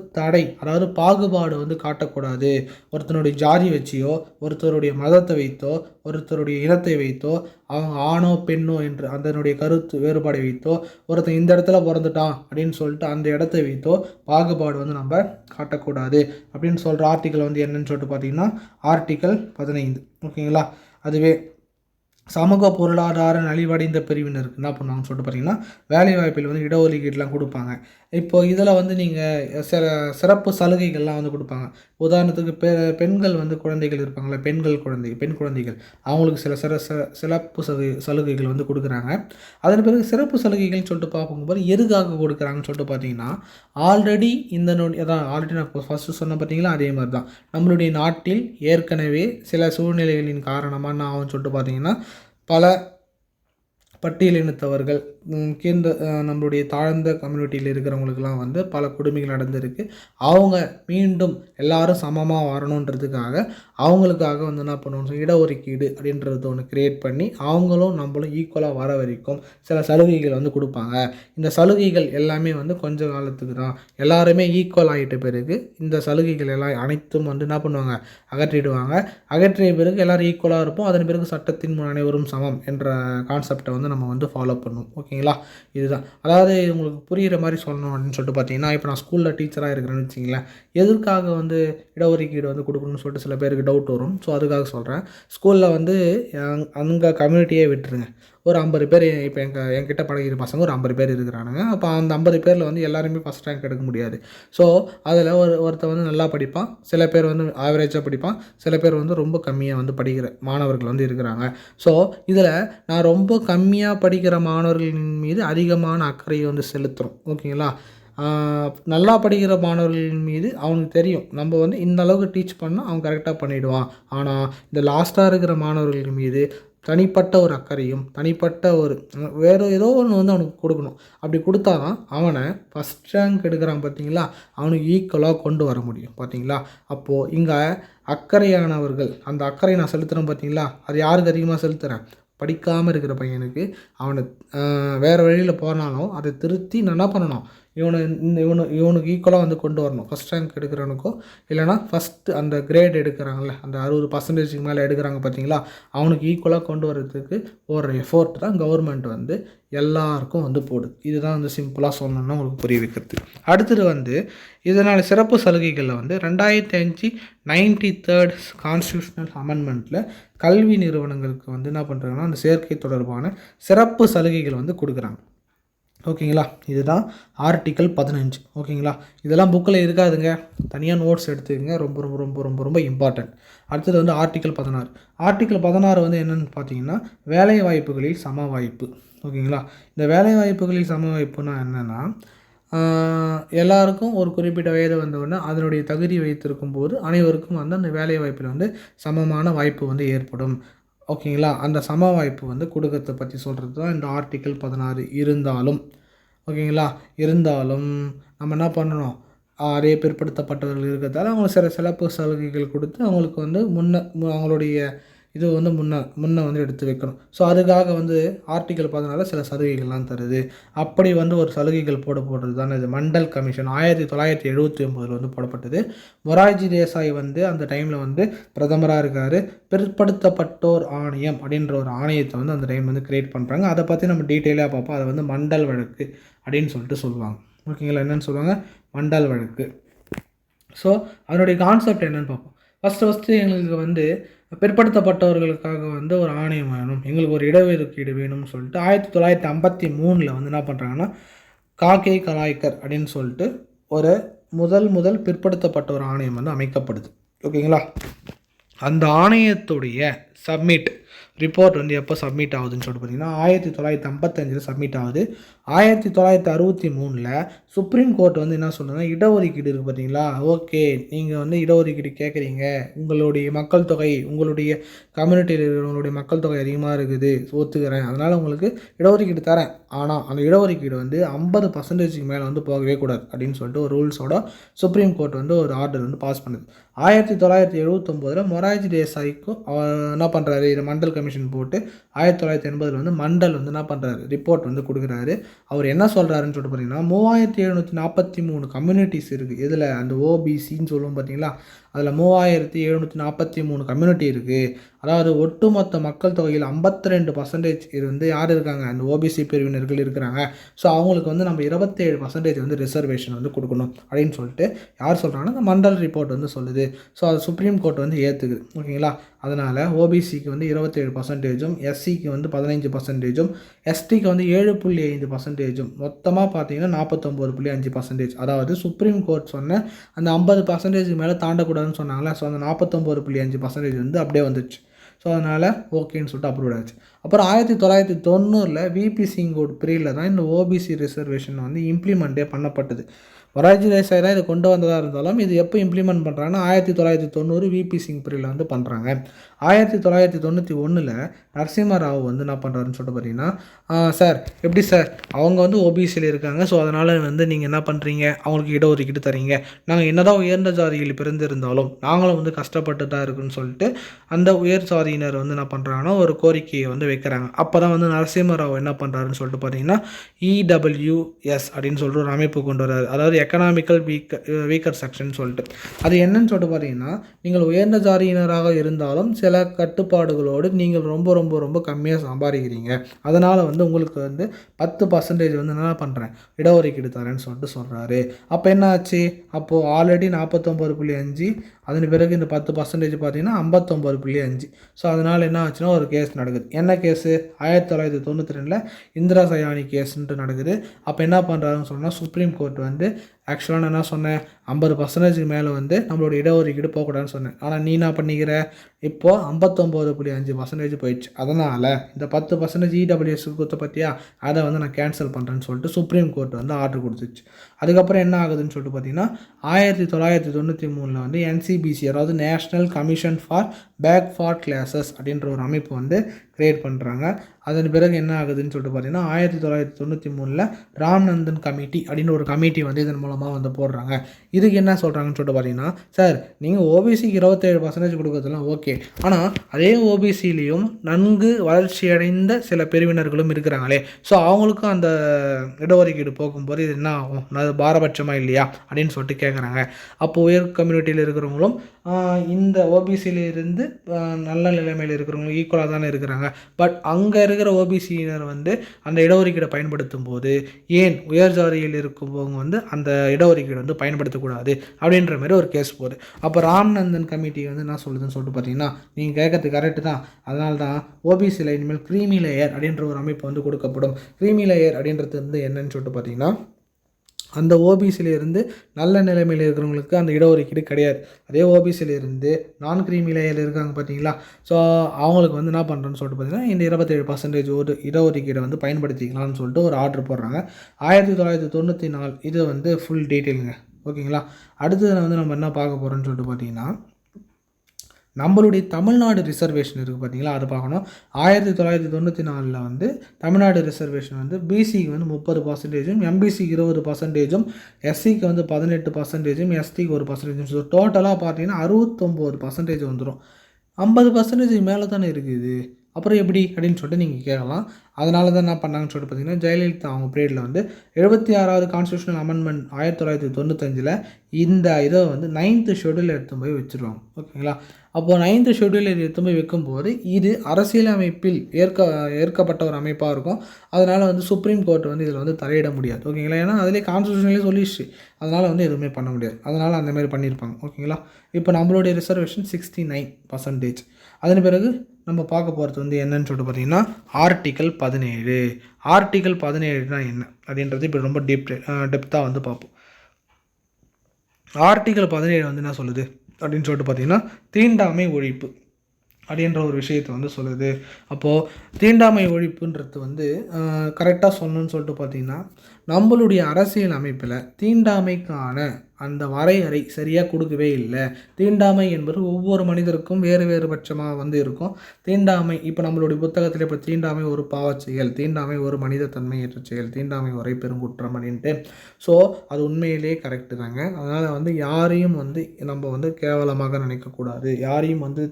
அதாவது பாகுபாடு வந்து காட்டக்கூடாது. ஒருத்தனுடைய ஜாதி வச்சியோ, ஒருத்தருடைய மதத்தை வைத்தோ, ஒருத்தருடைய இனத்தை வைத்தோ, அவங்க ஆணோ பெண்ணோ என்று அதனுடைய கருத்து வேறுபாடை வைத்தோ, ஒருத்தன் இந்த இடத்துல பிறந்துட்டான் அப்படின்னு சொல்லிட்டு அந்த இடத்தை வைத்தோ பாகுபாடு வந்து நம்ம காட்டக்கூடாது அப்படின்னு சொல்கிற ஆர்டிக்கல் வந்து என்னன்னு சொல்லிட்டு பார்த்தீங்கன்னா ஆர்டிக்கல் 15. ஓகேங்களா, அதுவே சமூக பொருளாதார நலிவடைந்த பிரிவினருக்கு என்ன பண்ணுவாங்கன்னு சொல்லிட்டு பார்த்தீங்கன்னா வேலைவாய்ப்பில் வந்து இடஒதுக்கீடுலாம் கொடுப்பாங்க. இப்போது இதில் வந்து நீங்கள் சிறப்பு சலுகைகள்லாம் வந்து கொடுப்பாங்க. உதாரணத்துக்கு பெண்கள் வந்து குழந்தைகள் இருப்பாங்களே, பெண் குழந்தைகள் அவங்களுக்கு சில சிறப்பு சலுகைகள் வந்து கொடுக்குறாங்க. அதன் பிறகு சிறப்பு சலுகைகள்னு சொல்லிட்டு பார்க்கும்போது எதுக்காக கொடுக்குறாங்கன்னு சொல்லிட்டு பார்த்தீங்கன்னா, ஆல்ரெடி நான் ஃபஸ்ட்டு சொன்ன பார்த்தீங்களா, அதே மாதிரி தான் நம்மளுடைய நாட்டில் ஏற்கனவே சில சூழ்நிலைகளின் காரணமாக நான் சொல்லிட்டு பார்த்தீங்கன்னா பல பட்டியலினத்தவர்கள் கீழ்ந்த நம்மளுடைய தாழ்ந்த கம்யூனிட்டியில் இருக்கிறவங்களுக்கெல்லாம் வந்து பல கொடுமைகள் நடந்திருக்கு. அவங்க மீண்டும் எல்லாரும் சமமாக வரணுன்றதுக்காக அவங்களுக்காக வந்து என்ன பண்ணுவோம், இடஒதுக்கீடு அப்படின்றது ஒன்று க்ரியேட் பண்ணி அவங்களும் நம்மளும் ஈக்குவலாக வர வரைக்கும் சில சலுகைகள் வந்து கொடுப்பாங்க. இந்த சலுகைகள் எல்லாமே வந்து கொஞ்ச காலத்துக்கு தான். எல்லாருமே ஈக்குவல் ஆகிட்ட பிறகு இந்த சலுகைகள் எல்லாம் அனைத்தும் வந்து என்ன பண்ணுவாங்க, அகற்றிடுவாங்க. அகற்றிய பிறகு எல்லோரும் ஈக்குவலாக இருப்போம். அதன் பிறகு சட்டத்தின் முன் அனைவரும் சமம் என்ற கான்செப்டை வந்து நம்ம வந்து ஃபாலோ பண்ணுவோம். ஓகேங்களா? இதுதான். அதாவது உங்களுக்கு புரிகிற மாதிரி சொல்லணும் அப்படின்னு சொல்லிட்டு பார்த்தீங்கன்னா, இப்போ நான் ஸ்கூலில் டீச்சராக இருக்கிறேன்னு வச்சிங்களேன், எதற்காக வந்து இடஒதுக்கீடு வந்து கொடுக்கணும்னு சொல்லிட்டு சில பேருக்கு டவுட் வரும். ஸோ அதுக்காக சொல்கிறேன். ஸ்கூலில் வந்து அங்கே கம்யூனிட்டியே விட்டுருங்க. ஒரு 50 பேர் இப்போ என்கிட்ட பழகிற பசங்க ஒரு 50 பேர் இருக்கிறானுங்க. அப்போ அந்த 50 பேரில் வந்து எல்லாருமே ஃபஸ்ட் ரேங்க் எடுக்க முடியாது. ஸோ அதில் ஒருத்தர் வந்து நல்லா படிப்பான், சில பேர் வந்து ஆவரேஜாக படிப்பான், சில பேர் வந்து ரொம்ப கம்மியாக வந்து படிக்கிற மாணவர்கள் வந்து இருக்கிறாங்க. ஸோ இதில் நான் ரொம்ப கம்மியாக படிக்கிற மாணவர்களின் மீது அதிகமான அக்கறையை வந்து செலுத்துகிறோம். ஓகேங்களா? நல்லா படிக்கிற மாணவர்கள் மீது அவனுக்கு தெரியும், நம்ம வந்து இந்த அளவுக்கு டீச் பண்ணால் அவன் கரெக்டாக பண்ணிவிடுவான். ஆனால் இந்த லாஸ்ட்டாக இருக்கிற மாணவர்கள் மீது தனிப்பட்ட ஒரு அக்கறையும் தனிப்பட்ட ஒரு வேறு ஏதோ ஒன்று வந்து அவனுக்கு கொடுக்கணும். அப்படி கொடுத்தா தான் அவனை ஃபஸ்ட் ரேங்க் எடுக்கிறான் பார்த்தீங்களா, அவனுக்கு ஈக்குவலாக கொண்டு வர முடியும். பார்த்தீங்களா? அப்போது இங்கே அக்கறையானவர்கள், அந்த அக்கறை நான் செலுத்துகிறேன் பார்த்தீங்களா, அது யாருக்கு அதிகமாக செலுத்துகிறேன், படிக்காமல் இருக்கிற பையனுக்கு. அவனை வேறு வழியில் போனாலும் அதை திருத்தி நான் என்ன பண்ணணும், இவனுக்கு ஈக்குவலாக வந்து கொண்டு வரணும். ஃபஸ்ட் ரேங்க் எடுக்கிறவனுக்கோ இல்லைனா ஃபஸ்ட்டு அந்த கிரேட் எடுக்கிறாங்கள்ல, அந்த 60% மேலே எடுக்கிறாங்க பார்த்தீங்களா, அவனுக்கு ஈக்குவலாக கொண்டு வரதுக்கு போடுற எஃபோர்ட் தான் கவர்மெண்ட் வந்து எல்லாருக்கும் வந்து போடுது. இதுதான் வந்து சிம்பிளாக சொல்லணும்னா உங்களுக்கு புரிய வைக்கிறது. அடுத்தது வந்து இதனால் சிறப்பு சலுகைகளில் வந்து 2005 93rd கான்ஸ்டியூஷனல் அமெண்ட்மெண்ட்டில் கல்வி நிறுவனங்களுக்கு வந்து என்ன பண்ணுறாங்கன்னா, அந்த சேர்க்கை தொடர்பான சிறப்பு சலுகைகள் வந்து கொடுக்குறாங்க. ஓகேங்களா? இதுதான் ஆர்டிக்கல் 15. ஓகேங்களா? இதெல்லாம் புக்கில் இருக்காதுங்க, தனியாக நோட்ஸ் எடுத்துக்கங்க. ரொம்ப ரொம்ப ரொம்ப ரொம்ப ரொம்ப இம்பார்ட்டன்ட். அடுத்தது வந்து ஆர்டிக்கல் 16. ஆர்டிக்கல் 16 வந்து என்னென்னு பார்த்தீங்கன்னா, வேலை வாய்ப்புகளில் சம வாய்ப்பு. ஓகேங்களா? இந்த வேலை வாய்ப்புகளில் சம வாய்ப்புனா என்னென்னா, எல்லாருக்கும் ஒரு குறிப்பிட்ட வயது வந்தவுடனே அதனுடைய தகுதி வைத்திருக்கும் போது அனைவருக்கும் வந்து அந்த வேலை வாய்ப்பில் வந்து சமமான வாய்ப்பு வந்து ஏற்படும். ஓகேங்களா? அந்த சம வாய்ப்பு வந்து கொடுக்கறத பற்றி சொல்கிறது தான் இந்த ஆர்டிக்கல் 16. ஓகேங்களா? இருந்தாலும் நம்ம என்ன பண்ணணும், அதே பிற்படுத்தப்பட்டவர்கள் இருக்கிறதால அவங்களுக்கு சில சிறப்பு சலுகைகள் கொடுத்து அவங்களுக்கு வந்து அவங்களுடைய இது வந்து முன்ன வந்து எடுத்து வைக்கணும். ஸோ அதுக்காக வந்து ஆர்டிக்கல் 16 சில சலுகைகள்லாம் தருது. அப்படி வந்து ஒரு சலுகைகள் போடுறது தானே இது மண்டல் கமிஷன் 1979 வந்து போடப்பட்டது. மொரார்ஜி தேசாய் வந்து அந்த டைமில் வந்து பிரதமராக இருக்கார். பிற்படுத்தப்பட்டோர் ஆணையம் அப்படின்ற ஒரு ஆணையத்தை வந்து அந்த டைம் வந்து கிரியேட் பண்ணுறாங்க. அதை பற்றி நம்ம டீட்டெயிலாக பார்ப்போம். அதை வந்து மண்டல் வழக்கு அப்படின்னு சொல்லிட்டு சொல்லுவாங்க. ஓகேங்களா? என்னென்னு சொல்லுவாங்க, மண்டல் வழக்கு. ஸோ அதனுடைய கான்செப்ட் என்னென்னு பார்ப்போம். ஃபஸ்ட்டு எங்களுக்கு வந்து பிற்படுத்தப்பட்டவர்களுக்காக வந்து ஒரு ஆணையம் வேணும், எங்களுக்கு ஒரு இடஒதுக்கீடு வேணும்னு சொல்லிட்டு 1953 வந்து என்ன பண்ணுறாங்கன்னா, காக்கே கலாய்கர் அப்படின்னு சொல்லிட்டு ஒரு முதல் பிற்படுத்தப்பட்ட ஒரு ஆணையம் வந்து அமைக்கப்படுது. ஓகேங்களா? அந்த ஆணையத்துடைய ரிப்போர்ட் வந்து எப்போ சப்மிட் ஆகுதுன்னு சொல்லிட்டு பார்த்தீங்கன்னா 1955 சப்மிட் ஆகுது. 1963 சுப்ரீம் கோர்ட் வந்து என்ன சொல்லுதுன்னா, இடஒதுக்கீடு இருக்குது பார்த்தீங்களா, ஓகே நீங்கள் வந்து இடஒதுக்கீடு கேட்குறீங்க, உங்களுடைய மக்கள் தொகை உங்களுடைய கம்யூனிட்டியில் இருக்கிறவங்களுடைய மக்கள் தொகை அதிகமாக இருக்குது, ஒத்துக்கிறேன், அதனால் உங்களுக்கு இடஒதுக்கீடு தரேன். ஆனால் அந்த இடஒதுக்கீடு வந்து 50% மேலே வந்து போகவே கூடாது அப்படின்னு சொல்லிட்டு ஒரு ரூல்ஸோட சுப்ரீம் கோர்ட் வந்து ஒரு ஆர்டர் வந்து பாஸ் பண்ணுது. 1979 மொரார்ஜி தேசாய்க்கும் என்ன பண்ணுறாரு, இதை மண்டல் கமிஷன் போட்டு 1980 வந்து மண்டல் வந்து என்ன பண்ணுறாரு, ரிப்போர்ட் வந்து கொடுக்குறாரு. அவர் என்ன சொல்கிறாருன்னு சொல்லிட்டு பார்த்தீங்கன்னா, 3743 கம்யூனிட்டிஸ் இருக்குது. இதில் அந்த ஓபிசின்னு சொல்லுவோம் பார்த்தீங்களா, அதில் 3743 கம்யூனிட்டி இருக்குது. அதாவது ஒட்டுமொத்த மக்கள் தொகையில் 52% இருந்து யார் இருக்காங்க, அந்த ஓபிசி பிரிவினர்கள் இருக்கிறாங்க. ஸோ அவங்களுக்கு வந்து நம்ம 27% வந்து ரிசர்வேஷன் வந்து கொடுக்கணும் அப்படின்னு சொல்லிட்டு யார் சொல்கிறாங்கன்னா, இந்த மண்டல் ரிப்போர்ட் வந்து சொல்லுது. ஸோ அது சுப்ரீம் கோர்ட் வந்து ஏற்றுக்குது. ஓகேங்களா? அதனால் ஓபிசிக்கு வந்து 27%, எஸ்சிக்கு வந்து 15%, எஸ்டிக்கு வந்து 7.5%, மொத்தமாக பார்த்தீங்கன்னா 49.5%. அதாவது சுப்ரீம் கோர்ட் சொன்ன அந்த 50% மேலே தாண்டக்கூடாதுன்னு சொன்னாங்களே, ஸோ அந்த 49.5% வந்து அப்படியே வந்துச்சு. ஸோ அதனால் ஓகேன்னு சொல்லிட்டு அப்ரூவ் ஆச்சு. அப்புறம் 1990 விபி சிங்கோட பீரியடில் தான் இந்த ஓபிசி ரிசர்வேஷன் வந்து இம்ப்ளிமெண்ட்டே பண்ணப்பட்டது. மொரார்ஜி தேசாய் தான் இதை கொண்டு வந்ததாக இருந்தாலும் இது எப்போ இம்ப்ளிமெண்ட் பண்ணுறாங்கன்னா 1990 விபி சிங் பீரியடில் வந்து பண்ணுறாங்க. 1991 நரசிம்ம ராவ் வந்து என்ன பண்ணுறாருன்னு சொல்லிட்டு பார்த்தீங்கன்னா, சார் எப்படி சார் அவங்க வந்து ஓபிசியில் இருக்காங்க, ஸோ அதனால் வந்து நீங்கள் என்ன பண்ணுறீங்க, அவங்களுக்கு இடஒதுக்கீடு தரீங்க, நாங்கள் என்னதான் உயர்ந்த ஜாதியில் பிறந்திருந்தாலும் நாங்களும் வந்து கஷ்டப்பட்டு தான் இருக்குன்னு சொல்லிட்டு அந்த உயர் சாதியினர் வந்து என்ன பண்ணுறாங்கன்னா ஒரு கோரிக்கையை வந்து வைக்கிறாங்க. அப்போ தான் வந்து நரசிம்ம ராவ் என்ன பண்ணுறாருன்னு சொல்லிட்டு பார்த்தீங்கன்னா இடபிள்யூஎஸ் அப்படின்னு சொல்லிட்டு ஒரு அமைப்பு கொண்டு வர்றாரு. அதாவது எக்கனாமிக்கல் வீக்கர் செக்ஷன் சொல்லிட்டு அது என்னன்னு சொல்லிட்டு பார்த்தீங்கன்னா, நீங்கள் உயர்ந்த ஜாதியினராக இருந்தாலும் சில கட்டுப்பாடுகளோடு நீங்கள் ரொம்ப ரொம்ப ரொம்ப கம்மியாக சம்பாதிக்கிறீங்க, அதனால் வந்து உங்களுக்கு வந்து 10% வந்து என்ன பண்ணுறேன் இடஒதுக்கீடு தரேன்னு சொல்லிட்டு சொல்கிறாரு. அப்போ என்ன ஆச்சு, அப்போது ஆல்ரெடி 49.5, அதன் பிறகு இந்த 10% பார்த்தீங்கன்னா 59.5. ஸோ அதனால் என்ன ஆச்சுன்னா ஒரு கேஸ் நடக்குது. என்ன கேஸு, 1992 இந்திரா சயானி கேஸ்ன்ட்டு நடக்குது. அப்போ என்ன பண்ணுறாருன்னு சொன்னால் சுப்ரீம் கோர்ட் வந்து ஆக்சுவலாக நான் என்ன சொன்னேன், 50% மேலே வந்து நம்மளோட இடஒதுக்கீடு போகக்கூடாதுன்னு சொன்னேன். ஆனால் நீ என்ன பண்ணிக்கிற, இப்போது 59.5% போயிடுச்சு. அதனால் இந்த 10% இடபிள்யூஎஸ்க்கு கொடுத்த பற்றியா, அதை வந்து நான் கேன்சல் பண்ணுறேன்னு சொல்லிட்டு சுப்ரீம் கோர்ட் வந்து ஆர்டர் கொடுத்துச்சு. அதுக்கப்புறம் என்ன ஆகுதுன்னு சொல்லிட்டு பார்த்தீங்கன்னா 1993 வந்து NCBC, அதாவது national commission for backward classes அப்படின்ற ஒரு அமைப்பு வந்து கிரியேட் பண்ணுறாங்க. அதன் பிறகு என்ன ஆகுதுன்னு சொல்லிட்டு பார்த்தீங்கன்னா 1993 ராம்நந்தன் கமிட்டி அப்படின்னு ஒரு கமிட்டி வந்து இதன் மூலமாக வந்து போடுறாங்க. இதுக்கு என்ன சொல்கிறாங்கன்னு சொல்லிட்டு பார்த்தீங்கன்னா, சார் நீங்கள் ஓபிசிக்கு 27% கொடுக்குறதுலாம் ஓகே, ஆனால் அதே ஓபிசிலையும் நன்கு வளர்ச்சியடைந்த சில பிரிவினர்களும் இருக்கிறாங்களே, ஸோ அவங்களுக்கும் அந்த இடஒதுக்கீடு போகும்போது இது என்ன ஆகும், அது பாரபட்சமாக இல்லையா அப்படின்னு சொல்லிட்டு கேட்குறாங்க. அப்போ உயர் கம்யூனிட்டியில் இருக்கிறவங்களும் இந்த ஓபிசியிலிருந்து நல்ல நிலைமையில் இருக்கிறவங்களும் ஈக்குவலாக தானே இருக்கிறாங்க. பட் அங்கே இருக்கிற ஓபிசியினர் வந்து அந்த இடஒதுக்கீடை பயன்படுத்தும் போது ஏன் உயர் ஜாதியில் இருக்கும்போது வந்து அந்த இடஒதுக்கீடு வந்து பயன்படுத்தக்கூடாது அப்படின்ற மாதிரி ஒரு கேஸ் போகுது. அப்போ ராம்நந்தன் கமிட்டி வந்து என்ன சொல்லுதுன்னு சொல்லிட்டு பார்த்தீங்கன்னா, நீங்கள் கேட்கறது கரெக்டு தான், அதனால தான் ஓபிசியில் இனிமேல் க்ரீமி லேயர் அப்படின்ற ஒரு அமைப்பு வந்து கொடுக்கப்படும். க்ரீமி லேயர் அப்படின்றது வந்து என்னன்னு சொல்லிட்டு பார்த்தீங்கன்னா, அந்த ஓபிசியிலிருந்து நல்ல நிலைமையில் இருக்கிறவங்களுக்கு அந்த இடஒதுக்கீடு கிடையாது. அதே ஓபிசியிலிருந்து நான் க்ரீமி லேயரில் இருக்காங்க பார்த்தீங்களா, ஸோ அவங்களுக்கு வந்து என்ன பண்ணுறேன்னு சொல்லிட்டு பார்த்தீங்கன்னா இந்த 27% ஒரு இடஒதுக்கீடை வந்து பயன்படுத்திக்கலாம்னு சொல்லிட்டு ஒரு ஆர்டர் போடுறாங்க. 1994 இது வந்து ஃபுல் டீட்டெயிலுங்க. ஓகேங்களா. அடுத்தது வந்து நம்ம என்ன பார்க்க போகிறோம்னு சொல்லிட்டு பார்த்தீங்கன்னா, நம்மளுடைய தமிழ்நாடு ரிசர்வேஷன் இருக்குது பார்த்தீங்களா, அது பார்க்கணும். 1994 வந்து தமிழ்நாடு ரிசர்வேஷன் வந்து பிசிக்கு வந்து 30%, எம்பிசிக்கு 20%, எஸ்சிக்கு வந்து 18%, எஸ்டிக்கு 1%. ஸோ டோட்டலாக பார்த்தீங்கன்னா 69% வந்துடும். 50% மேலே தானே இருக்குது, அப்புறம் எப்படி அப்படின்னு சொல்லிட்டு நீங்கள் கேட்கலாம். அதனால தான் என்ன பண்ணாங்கன்னு சொல்லிட்டு பார்த்தீங்கன்னா, ஜெயலலிதா அவங்க பீரியடில் வந்து 76வது கான்ஸ்டியூஷனல் அமெண்ட்மெண்ட் 1995 இந்த இதை வந்து 9th ஷெட்யூல் எடுத்து போய் வச்சுருவாங்க. ஓகேங்களா. அப்போது 9th ஷெட்யூல் எடுத்து போய் வைக்கும்போது இது அரசியலமைப்பில் ஏற்கப்பட்ட ஒரு அமைப்பாக இருக்கும். அதனால் வந்து சுப்ரீம் கோர்ட் வந்து இதில் வந்து தலையிட முடியாது. ஓகேங்களா. ஏன்னா அதிலே கான்ஸ்டியூஷன்லேயே சொல்லிடுச்சு, அதனால் வந்து எதுவுமே பண்ண முடியாது. அதனால் அந்தமாதிரி பண்ணியிருப்பாங்க. ஓகேங்களா. இப்போ நம்மளுடைய ரிசர்வேஷன் 69%. அதன் பிறகு நம்ம பார்க்க போகிறது வந்து என்னன்னு சொல்லிட்டு பார்த்தீங்கன்னா ஆர்டிக்கல் 17. ஆர்டிக்கல் 17னா என்ன அப்படின்றது இப்போ ரொம்ப டெப்த்தாக வந்து பார்ப்போம். ஆர்டிக்கல் 17 வந்து என்ன சொல்லுது அப்படின்னு சொல்லிட்டு பார்த்தீங்கன்னா, தீண்டாமை ஒழிப்பு அப்படின்ற ஒரு விஷயத்தை வந்து சொல்லுது. அப்போது தீண்டாமை ஒழிப்புன்றது வந்து கரெக்டாக சொல்லணும்னு சொல்லிட்டு பார்த்தீங்கன்னா, நம்மளுடைய அரசியல் அமைப்பில் தீண்டாமைக்கான அந்த வரையறை சரியாக கொடுக்கவே இல்லை. தீண்டாமை என்பது ஒவ்வொரு மனிதருக்கும் வேறு வேறு பட்சமாக வந்து இருக்கும். தீண்டாமை இப்போ நம்மளுடைய புத்தகத்தில் இப்போ தீண்டாமை ஒரு பாவச் செயல், தீண்டாமை ஒரு மனித தன்மையற்ற செயல், தீண்டாமை ஒரே பெருங்குற்றம் அப்படின்ட்டு. ஸோ அது உண்மையிலே கரெக்டு தாங்க. அதனால் வந்து யாரையும் வந்து நம்ம வந்து கேவலமாக நினைக்கக்கூடாது, யாரையும் வந்து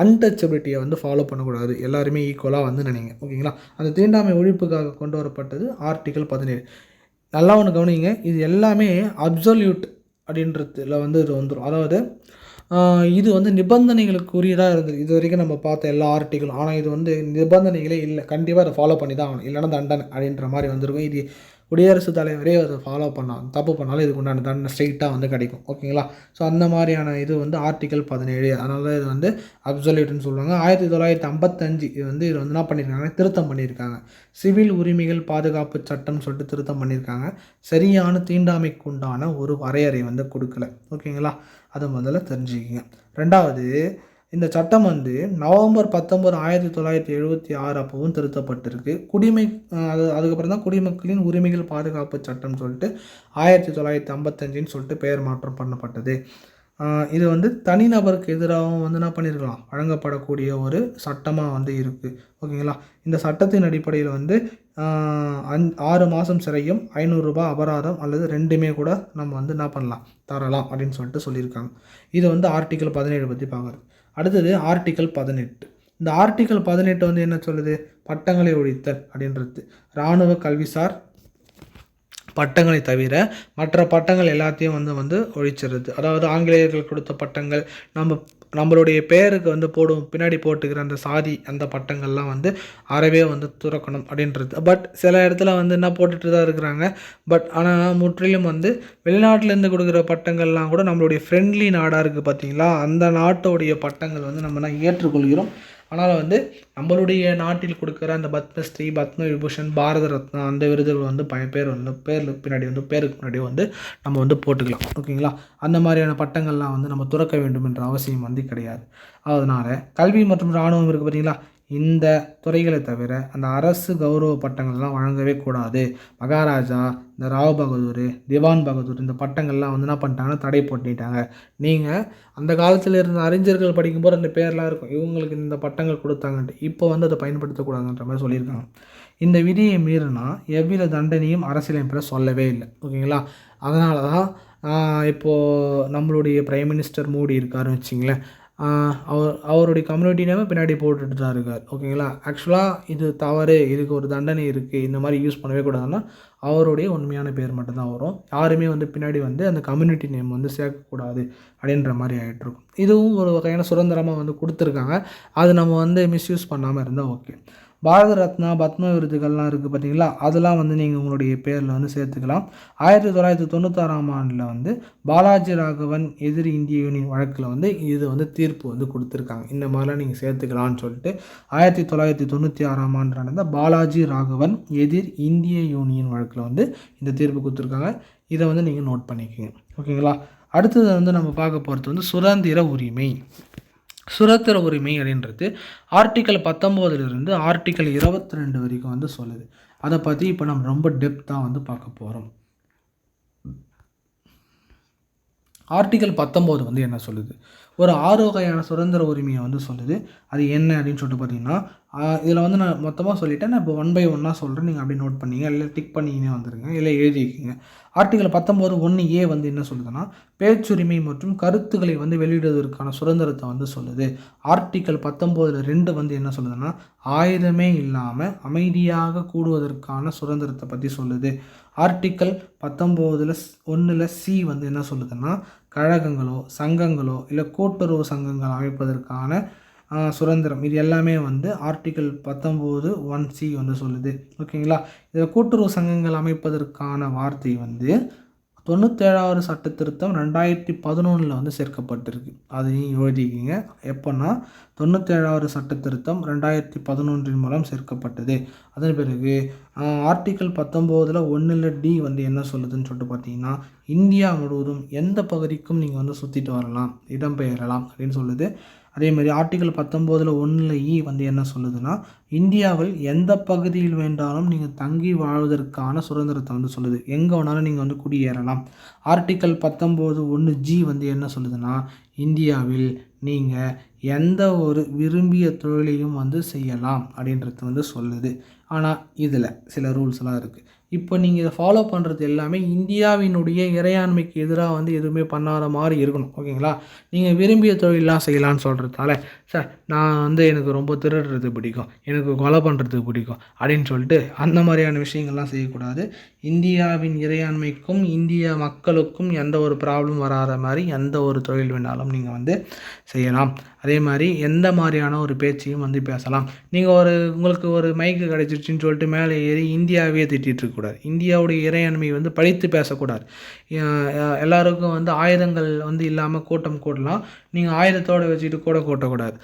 அன்டச்சபிலிட்டியை வந்து ஃபாலோ பண்ணக்கூடாது, எல்லாருமே ஈக்குவலாக வந்து நினைங்க. ஓகேங்களா. அந்த தீண்டாமை ஒழிப்புக்காக கொண்டு வரப்பட்டது ஆர்டிக்கல் 17. நல்லா ஒன்று கவனிங்க, இது எல்லாமே அப்சல்யூட் அப்படின்றதுல வந்து இது வந்துடும். அதாவது இது வந்து நிபந்தனைகளுக்கு உரியதாக இருந்தது இது வரைக்கும் நம்ம பார்த்த எல்லா ஆர்டிக்கலும். ஆனால் இது வந்து நிபந்தனைகளே இல்லை, கண்டிப்பாக அதை ஃபாலோ பண்ணி தான் ஆகணும், இல்லைன்னா தண்டனை அப்படின்ற மாதிரி வந்துருக்கும். இது குடியரசுத் தலைவரே அதை ஃபாலோ தப்பு பண்ணாலும் இதுக்கு உண்டான தண்டனை ஸ்ட்ரெயிட்டாக வந்து கிடைக்கும். ஓகேங்களா. ஸோ அந்த மாதிரியான இது வந்து ஆர்டிக்கல் 17. அதனால இது வந்து அப்சல்யூட்னு சொல்லுவாங்க. 1955 இது வந்து என்ன பண்ணியிருக்காங்க, திருத்தம் பண்ணியிருக்காங்க. சிவில் உரிமைகள் பாதுகாப்பு சட்டம் சொல்லிட்டு திருத்தம் பண்ணியிருக்காங்க. சரியான தீண்டாமைக்கு உண்டான ஒரு வரையறை வந்து கொடுக்கல. ஓகேங்களா. அதை முதல்ல தெரிஞ்சுக்கிங்க. ரெண்டாவது, இந்த சட்டம் வந்து நவம்பர் 19 1976 அப்பவும் திருத்தப்பட்டிருக்கு. அதுக்கப்புறம் தான் குடிமக்களின் உரிமைகள் பாதுகாப்பு சட்டம் சொல்லிட்டு 1955ன்னு சொல்லிட்டு பெயர் மாற்றம் பண்ணப்பட்டது. இது வந்து தனிநபருக்கு எதிராகவும் வந்து என்ன பண்ணியிருக்கலாம், வழங்கப்படக்கூடிய ஒரு சட்டமாக வந்து இருக்குது. ஓகேங்களா. இந்த சட்டத்தின் அடிப்படையில் வந்து 6 மாதம் சிறையும் 500 ரூபாய் அபராதம் அல்லது ரெண்டுமே கூட நம்ம வந்து என்ன பண்ணலாம், தரலாம் அப்படின்னு சொல்லிட்டு சொல்லியிருக்காங்க. இது வந்து ஆர்டிக்கல் 17 பற்றி பார்க்குறது. அடுத்தது ஆர்டிக்கல் 18. இந்த ஆர்டிக்கல் 18 வந்து என்ன சொல்லுது, பட்டங்களை ஒழித்தல் அப்படின்றது. இராணுவ கல்விசார் பட்டங்களை தவிர மற்ற பட்டங்கள் எல்லாத்தையும் வந்து ஒழிச்சிடுறது. அதாவது ஆங்கிலேயர்கள் கொடுத்த பட்டங்கள், நம்மளுடைய பேருக்கு வந்து பின்னாடி போட்டுக்கிற அந்த சாதி அந்த பட்டங்கள்லாம் வந்து அறவே வந்து துறக்கணும் அப்படின்றது. பட் சில இடத்துல வந்து என்ன போட்டுட்டு தான் இருக்கிறாங்க. பட் ஆனால் முற்றிலும் வந்து வெளிநாட்டிலேருந்து கொடுக்குற பட்டங்கள்லாம் கூட நம்மளுடைய ஃப்ரெண்ட்லி நாடாக இருக்குது பார்த்தீங்களா, அந்த நாட்டோடைய பட்டங்கள் வந்து நம்ம ஏற்றுக்கொள்கிறோம். ஆனால் வந்து நம்மளுடைய நாட்டில் கொடுக்குற அந்த பத்மஸ்ரீ, பத்ம விபூஷன், பாரத ரத்னா அந்த விருதுகள் வந்து பேருக்கு முன்னாடி வந்து நம்ம வந்து போட்டுக்கலாம். ஓகேங்களா. அந்த மாதிரியான பட்டங்கள்லாம் வந்து நம்ம துறக்க வேண்டும் என்ற அவசியம் வந்து கிடையாது. அதனால் கல்வி மற்றும் இராணுவம் இருக்குது பார்த்தீங்களா, இந்த துறைகளை தவிர அந்த அரசு கௌரவ பட்டங்கள்லாம் வழங்கவே கூடாது. மகாராஜா, இந்த ராவ் பகதூர், திவான் பகதூர் இந்த பட்டங்கள்லாம் வந்து என்ன பண்ணிட்டாங்கன்னா தடை போட்டிட்டாங்க. நீங்கள் அந்த காலத்தில் இருந்த அறிஞர்கள் படிக்கும்போது அந்த பேர்லாம் இருக்கும், இவங்களுக்கு இந்த பட்டங்கள் கொடுத்தாங்கன்ட்டு. இப்போ வந்து அதை பயன்படுத்தக்கூடாதுன்ற மாதிரி சொல்லியிருக்காங்க. இந்த விதியை மீறினா எவ்வித தண்டனையும் அரசியலமைப்பில் சொல்லவே இல்லை. ஓகேங்களா. அதனால தான் இப்போது நம்மளுடைய பிரைம் மினிஸ்டர் மோடி இருக்காருன்னு வச்சிங்களேன், அவருடைய கம்யூனிட்டி நேமை பின்னாடி போட்டுட்டு தான் இருக்கார். ஓகேங்களா. ஆக்சுவலாக இது தவறு, இதுக்கு ஒரு தண்டனை இருக்குது, இந்த மாதிரி யூஸ் பண்ணவே கூடாதுன்னா அவருடைய உண்மையான பேர் மட்டும்தான் வரும். யாருமே வந்து பின்னாடி வந்து அந்த கம்யூனிட்டி நேம் வந்து சேர்க்கக்கூடாது அப்படின்ற மாதிரி ஆகிட்டுருக்கும். இதுவும் ஒரு வகையான சுதந்திரமாக வந்து கொடுத்துருக்காங்க. அது நம்ம வந்து மிஸ்யூஸ் பண்ணாமல் இருந்தால் ஓகே. பாரத ரத்னா, பத்ம விருதுகள்லாம் இருக்குது பார்த்தீங்களா, அதெல்லாம் வந்து நீங்கள் உங்களுடைய பேரில் வந்து சேர்த்துக்கலாம். 1996ஆம் ஆண்டில் வந்து பாலாஜி ராகவன் எதிர் இந்திய யூனியன் வழக்கில் வந்து இது வந்து தீர்ப்பு வந்து கொடுத்துருக்காங்க. இந்த மாதிரிலாம் நீங்கள் சேர்த்துக்கலான்னு சொல்லிட்டு 1996ஆம் ஆண்டு நடந்த பாலாஜி ராகவன் எதிர் இந்திய யூனியன் வழக்கில் வந்து இந்த தீர்ப்பு கொடுத்துருக்காங்க. இதை வந்து நீங்கள் நோட் பண்ணிக்கோங்க. ஓகேங்களா. அடுத்தது வந்து நம்ம பார்க்க போகிறது வந்து சுதந்திர உரிமை. சுதந்திர உரிமை அப்படின்றது ஆர்டிக்கல் 19 ஆர்டிக்கல் 22 வரைக்கும் வந்து சொல்லுது. அதை பற்றி இப்போ நம்ம ரொம்ப டெப்த்தாக வந்து பார்க்க போகிறோம். ஆர்டிக்கல் 19 வந்து என்ன சொல்லுது, ஒரு 6 வகையான சுதந்திர உரிமையை வந்து சொல்லுது. அது என்ன அப்படின்னு சொல்லிட்டு பார்த்தீங்கன்னா, இதில் வந்து நான் மொத்தமாக சொல்லிவிட்டேன். நான் இப்போ 1 by 1 சொல்கிறேன். நீங்கள் அப்படி நோட் பண்ணிங்க, இல்லை டிக் பண்ணிக்கினே வந்துடுங்க, இல்லை எழுதிக்கிங்க. ஆர்டிக்கல் 19(1)A வந்து என்ன சொல்லுதுன்னா, பேச்சுரிமை மற்றும் கருத்துக்களை வந்து வெளியிடுவதற்கான சுதந்திரத்தை வந்து சொல்லுது. ஆர்டிக்கல் 19(2) வந்து என்ன சொல்லுதுன்னா, ஆயுதமே இல்லாமல் அமைதியாக கூடுவதற்கான சுதந்திரத்தை பற்றி சொல்லுது. ஆர்டிக்கல் 19(1)C வந்து என்ன சொல்லுதுன்னா, கழகங்களோ சங்கங்களோ இல்லை கூட்டுறவு சங்கங்கள் அமைப்பதற்கான சுதந்திரம், இது எல்லாமே வந்து ஆர்டிக்கல் 19(1)C வந்து சொல்லுது. ஓகேங்களா. இதில் கூட்டுறவு சங்கங்கள் அமைப்பதற்கான வார்த்தை வந்து 97வது சட்ட திருத்தம் 2011 வந்து சேர்க்கப்பட்டிருக்கு. அதையும் எழுதிக்கிங்க. எப்போன்னா 97வது சட்ட திருத்தம் 2011 மூலம் சேர்க்கப்பட்டது. அதன் பிறகு ஆர்டிக்கல் 19(1)D வந்து என்ன சொல்லுதுன்னு சொல்லிட்டு பார்த்தீங்கன்னா, இந்தியா முழுவதும் எந்த பகுதிக்கும் நீங்கள் வந்து சுற்றிட்டு வரலாம், இடம்பெயரலாம் அப்படின்னு சொல்லுது. அதேமாதிரி ஆர்டிக்கல் 19(1)E வந்து என்ன சொல்லுதுன்னா, இந்தியாவில் எந்த பகுதியில் வேண்டாலும் நீங்கள் தங்கி வாழ்வதற்கான சுதந்திரத்தை வந்து சொல்லுது. எங்கே வேணாலும் நீங்கள் வந்து குடியேறலாம். ஆர்டிக்கல் 19(1)G வந்து என்ன சொல்லுதுன்னா, இந்தியாவில் நீங்கள் எந்த ஒரு விரும்பிய தொழிலையும் வந்து செய்யலாம் அப்படின்றது வந்து சொல்லுது. ஆனால் இதில் சில ரூல்ஸ்லாம் இருக்குது. இப்போ நீங்கள் இதை ஃபாலோ பண்ணுறது எல்லாமே இந்தியாவினுடைய இறையாண்மைக்கு எதிராக வந்து எதுவுமே பண்ணாத மாதிரி இருக்கணும். ஓகேங்களா. நீங்கள் விரும்பிய தொழிலெலாம் செய்யலான்னு சொல்கிறதால, சார் நான் வந்து எனக்கு ரொம்ப திருடுறது பிடிக்கும், எனக்கு கொலை பண்ணுறது பிடிக்கும் அப்படின்னு சொல்லிட்டு அந்த மாதிரியான விஷயங்கள்லாம் செய்யக்கூடாது. இந்தியாவின் இறையாண்மைக்கும் இந்திய மக்களுக்கும் எந்த ஒரு ப்ராப்ளம் வராத மாதிரி எந்த ஒரு தொழில் வேணாலும் நீங்கள் வந்து செய்யலாம். அதே மாதிரி எந்த மாதிரியான ஒரு பேச்சையும் வந்து பேசலாம். நீங்கள் உங்களுக்கு ஒரு மைக்கு கிடச்சிருச்சின்னு சொல்லிட்டு மேலே ஏறி இந்தியாவே திட்டிகிட்டு இருக்கக்கூடாது. இந்தியாவுடைய இறையாண்மையை வந்து பழித்து பேசக்கூடாது. எல்லாருக்கும் வந்து ஆயுதங்கள் வந்து இல்லாமல் கூட்டம் கூடலாம், நீங்கள் ஆயுதத்தோடு வச்சுக்கிட்டு கூட கூட்டக்கூடாது.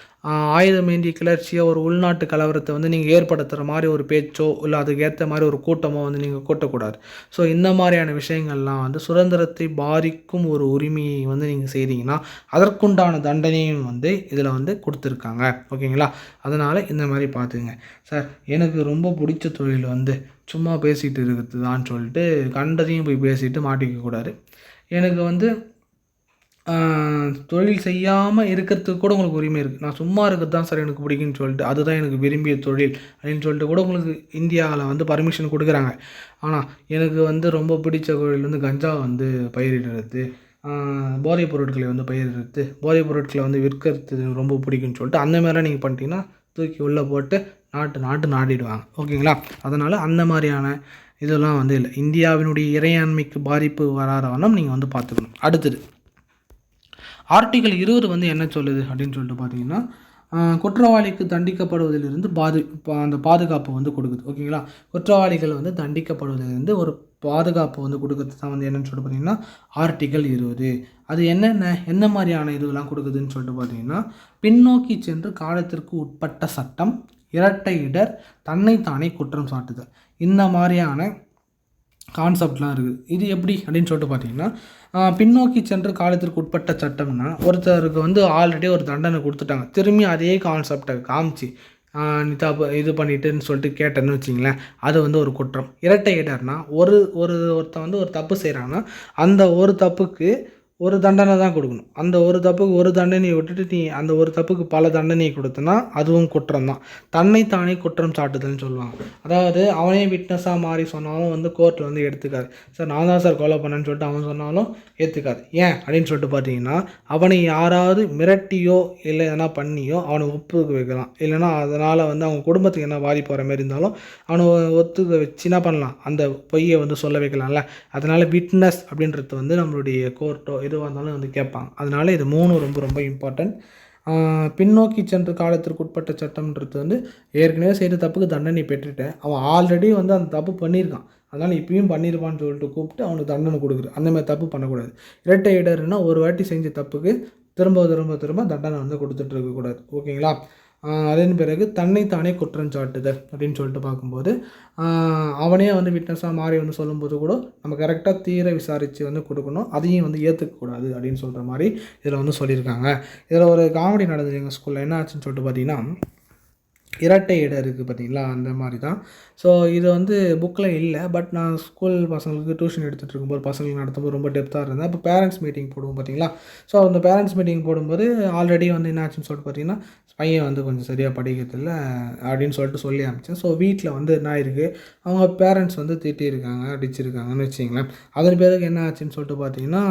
ஆயுதமேந்திய கிளர்ச்சியை, ஒரு உள்நாட்டு கலவரத்தை வந்து நீங்கள் ஏற்படுத்துகிற மாதிரி ஒரு பேச்சோ இல்லை அதுக்கேற்ற மாதிரி ஒரு கூட்டமோ வந்து நீங்கள் கூட்டக்கூடாது. ஸோ இந்த மாதிரியான விஷயங்கள்லாம் வந்து சுதந்திரத்தை பாதிக்கும் ஒரு உரிமையை வந்து நீங்கள் செய்கிறீங்கன்னா அதற்குண்டான தண்டனையும் வந்து இதில் வந்து கொடுத்துருக்காங்க. ஓகேங்களா? அதனால் இந்த மாதிரி பார்த்துங்க. சார் எனக்கு ரொம்ப பிடிச்ச தொழில் வந்து சும்மா பேசிகிட்டு இருக்குது தான் சொல்லிட்டு கண்டதையும் போய் பேசிட்டு மாட்டிக்கக்கூடாது. எனக்கு வந்து தொழில் செய்யாமல் இருக்கிறதுக்கு கூட உங்களுக்கு உரிமை இருக்குது. நான் சும்மா இருக்கிறது தான் சார் எனக்கு பிடிக்குன்னு சொல்லிட்டு, அதுதான் எனக்கு விரும்பிய தொழில் அப்படின்னு சொல்லிட்டு கூட உங்களுக்கு இந்தியாவில் வந்து பர்மிஷன் கொடுக்குறாங்க. ஆனால் எனக்கு வந்து ரொம்ப பிடிச்ச தொழில் வந்து கஞ்சா வந்து பயிரிடுறது, போதைப் பொருட்களை வந்து பயிரிடுறது, போதைப் பொருட்களை வந்து விற்கிறது ரொம்ப பிடிக்குன்னு சொல்லிட்டு அந்த மாதிரிலாம் நீங்கள் பண்ணிட்டீங்கன்னா தூக்கி உள்ளே போட்டு நாட்டிடுவாங்க. ஓகேங்களா? அதனால் அந்த மாதிரியான இதெல்லாம் வந்து இல்லை. இந்தியாவினுடைய இறையாண்மைக்கு பாதிப்பு வராத வண்ணம் நீங்கள் வந்து பார்த்துக்கணும். அடுத்தது ஆர்டிகல் 20 வந்து என்ன சொல்லுது அப்படின்னு சொல்லிட்டு பார்த்தீங்கன்னா, குற்றவாளிக்கு தண்டிக்கப்படுவதிலிருந்து அந்த பாதுகாப்பு வந்து கொடுக்குது. ஓகேங்களா? குற்றவாளிகள் வந்து தண்டிக்கப்படுவதிலிருந்து ஒரு பாதுகாப்பு வந்து கொடுக்குறது தான் வந்து என்னென்னு சொல்லிட்டு பார்த்தீங்கன்னா ஆர்டிகல் 20. அது எந்த மாதிரியான இதுவெல்லாம் கொடுக்குதுன்னு சொல்லிட்டு பார்த்தீங்கன்னா, பின்னோக்கி சென்று காலத்திற்கு உட்பட்ட சட்டம், இரட்டை இடர், தன்னைத்தானே குற்றம் சாட்டுதல், இந்த மாதிரியான கான்செப்ட்லாம் இருக்குது. இது எப்படி அப்படின்னு சொல்லிட்டு பார்த்தீங்கன்னா, பின்னோக்கி சென்று காலத்திற்கு உட்பட்ட சட்டம்னா, ஒருத்தருக்கு வந்து ஆல்ரெடி ஒரு தண்டனை கொடுத்துட்டாங்க. திரும்பி அதே கான்செப்டை காமிச்சு நீ இது பண்ணிட்டுன்னு சொல்லிட்டு கேட்டேன்னு வச்சிங்களேன், அது வந்து ஒரு குற்றம். இரட்டை இடர்னா ஒருத்தன் வந்து ஒரு தப்பு செய்கிறான்னா அந்த ஒரு தப்புக்கு ஒரு தண்டனை தான் கொடுக்கணும். அந்த ஒரு தப்புக்கு ஒரு தண்டனையை விட்டுட்டு நீ அந்த ஒரு தப்புக்கு பல தண்டனையை கொடுத்தனா அதுவும் குற்றம் தான். தன்னைத்தானே குற்றம் சாட்டுதல்னு சொல்லுவாங்க. அதாவது அவனே விட்னஸாக மாறி சொன்னாலும் வந்து கோர்ட்டில் வந்து எடுத்துக்காது. சார் நான் தான் சார் கொலை பண்ணேன்னு சொல்லிட்டு அவன் சொன்னாலும் ஏற்றுக்காது. ஏன் அப்படின்னு சொல்லிட்டு பார்த்தீங்கன்னா, அவனை யாராவது மிரட்டியோ இல்லை எதனா பண்ணியோ அவனை ஒப்புக்க வைக்கலாம். இல்லைனா அதனால் வந்து அவங்க குடும்பத்துக்கு என்ன பாதிப்பு வர மாதிரி இருந்தாலும் அவனை ஒத்துக்க வச்சு என்ன பண்ணலாம், அந்த பொய்யை வந்து சொல்ல வைக்கலாம்ல. அதனால் விட்னஸ் அப்படின்றது வந்து நம்மளுடைய கோர்ட்டோ எதுவாக இருந்தாலும் வந்து கேட்பாங்க. அதனால் இது 3 ரொம்ப ரொம்ப இம்பார்ட்டன்ட். பின்னோக்கி சென்று காலத்திற்கு உட்பட்ட சட்டம்ன்றது வந்து ஏற்கனவே செய்த தப்புக்கு தண்டனை பெற்றுட்டேன், அவன் ஆல்ரெடி வந்து அந்த தப்பு பண்ணியிருக்கான், அதனால் இப்பயும் பண்ணியிருப்பான்னு சொல்லிட்டு கூப்பிட்டு அவனுக்கு தண்டனை கொடுக்குறது. அந்தமாதிரி தப்பு பண்ணக்கூடாது. இரட்டை இடர்னா ஒரு வாட்டி செஞ்ச தப்புக்கு திரும்ப திரும்ப திரும்ப தண்டனை வந்து கொடுத்துட்டு இருக்கக்கூடாது. ஓகேங்களா? அதன் பிறகு தன்னைத்தானே குற்றம் சாட்டுதல் அப்படின்னு சொல்லிட்டு பார்க்கும்போது, அவனே வந்து விட்னஸாக மாறி வந்து சொல்லும்போது கூட நம்ம கரெக்டாக தீர விசாரித்து வந்து கொடுக்கணும். அதையும் வந்து ஏற்றுக்கக்கூடாது அப்படின்னு சொல்கிற மாதிரி இதில் வந்து சொல்லியிருக்காங்க. இதில் ஒரு காமெடி நடந்தது எங்கள் ஸ்கூலில். என்ன ஆச்சுன்னு சொல்லிட்டு பார்த்தீங்கன்னா, இரட்டை இடர் இருக்குது பார்த்தீங்களா, அந்த மாதிரி தான். ஸோ இது வந்து புக்கில் இல்லை. பட் நான் ஸ்கூல் பசங்களுக்கு டியூஷன் எடுத்துகிட்டு இருக்கும்போது பசங்களுக்கு நடத்தும்போது ரொம்ப டெப்த்தாக இருந்தேன். அப்போ பேரண்ட்ஸ் மீட்டிங் போடுவோம் பார்த்தீங்களா. ஸோ அந்த பேரண்ட்ஸ் மீட்டிங் போடும்போது ஆல்ரெடி வந்து என்ன ஆச்சுன்னு சொல்லிட்டு பார்த்தீங்கன்னா, பையன் வந்து கொஞ்சம் சரியாக படிக்கிறதில்ல அப்படின்னு சொல்லிட்டு சொல்லி அனுப்பிச்சேன். ஸோ வீட்டில் வந்து என்ன இருக்குது, அவங்க பேரண்ட்ஸ் வந்து திட்டியிருக்காங்க, அடிச்சிருக்காங்கன்னு வச்சிங்களேன். அதன் பிறகு என்ன ஆச்சுன்னு சொல்லிட்டு பார்த்தீங்கன்னா,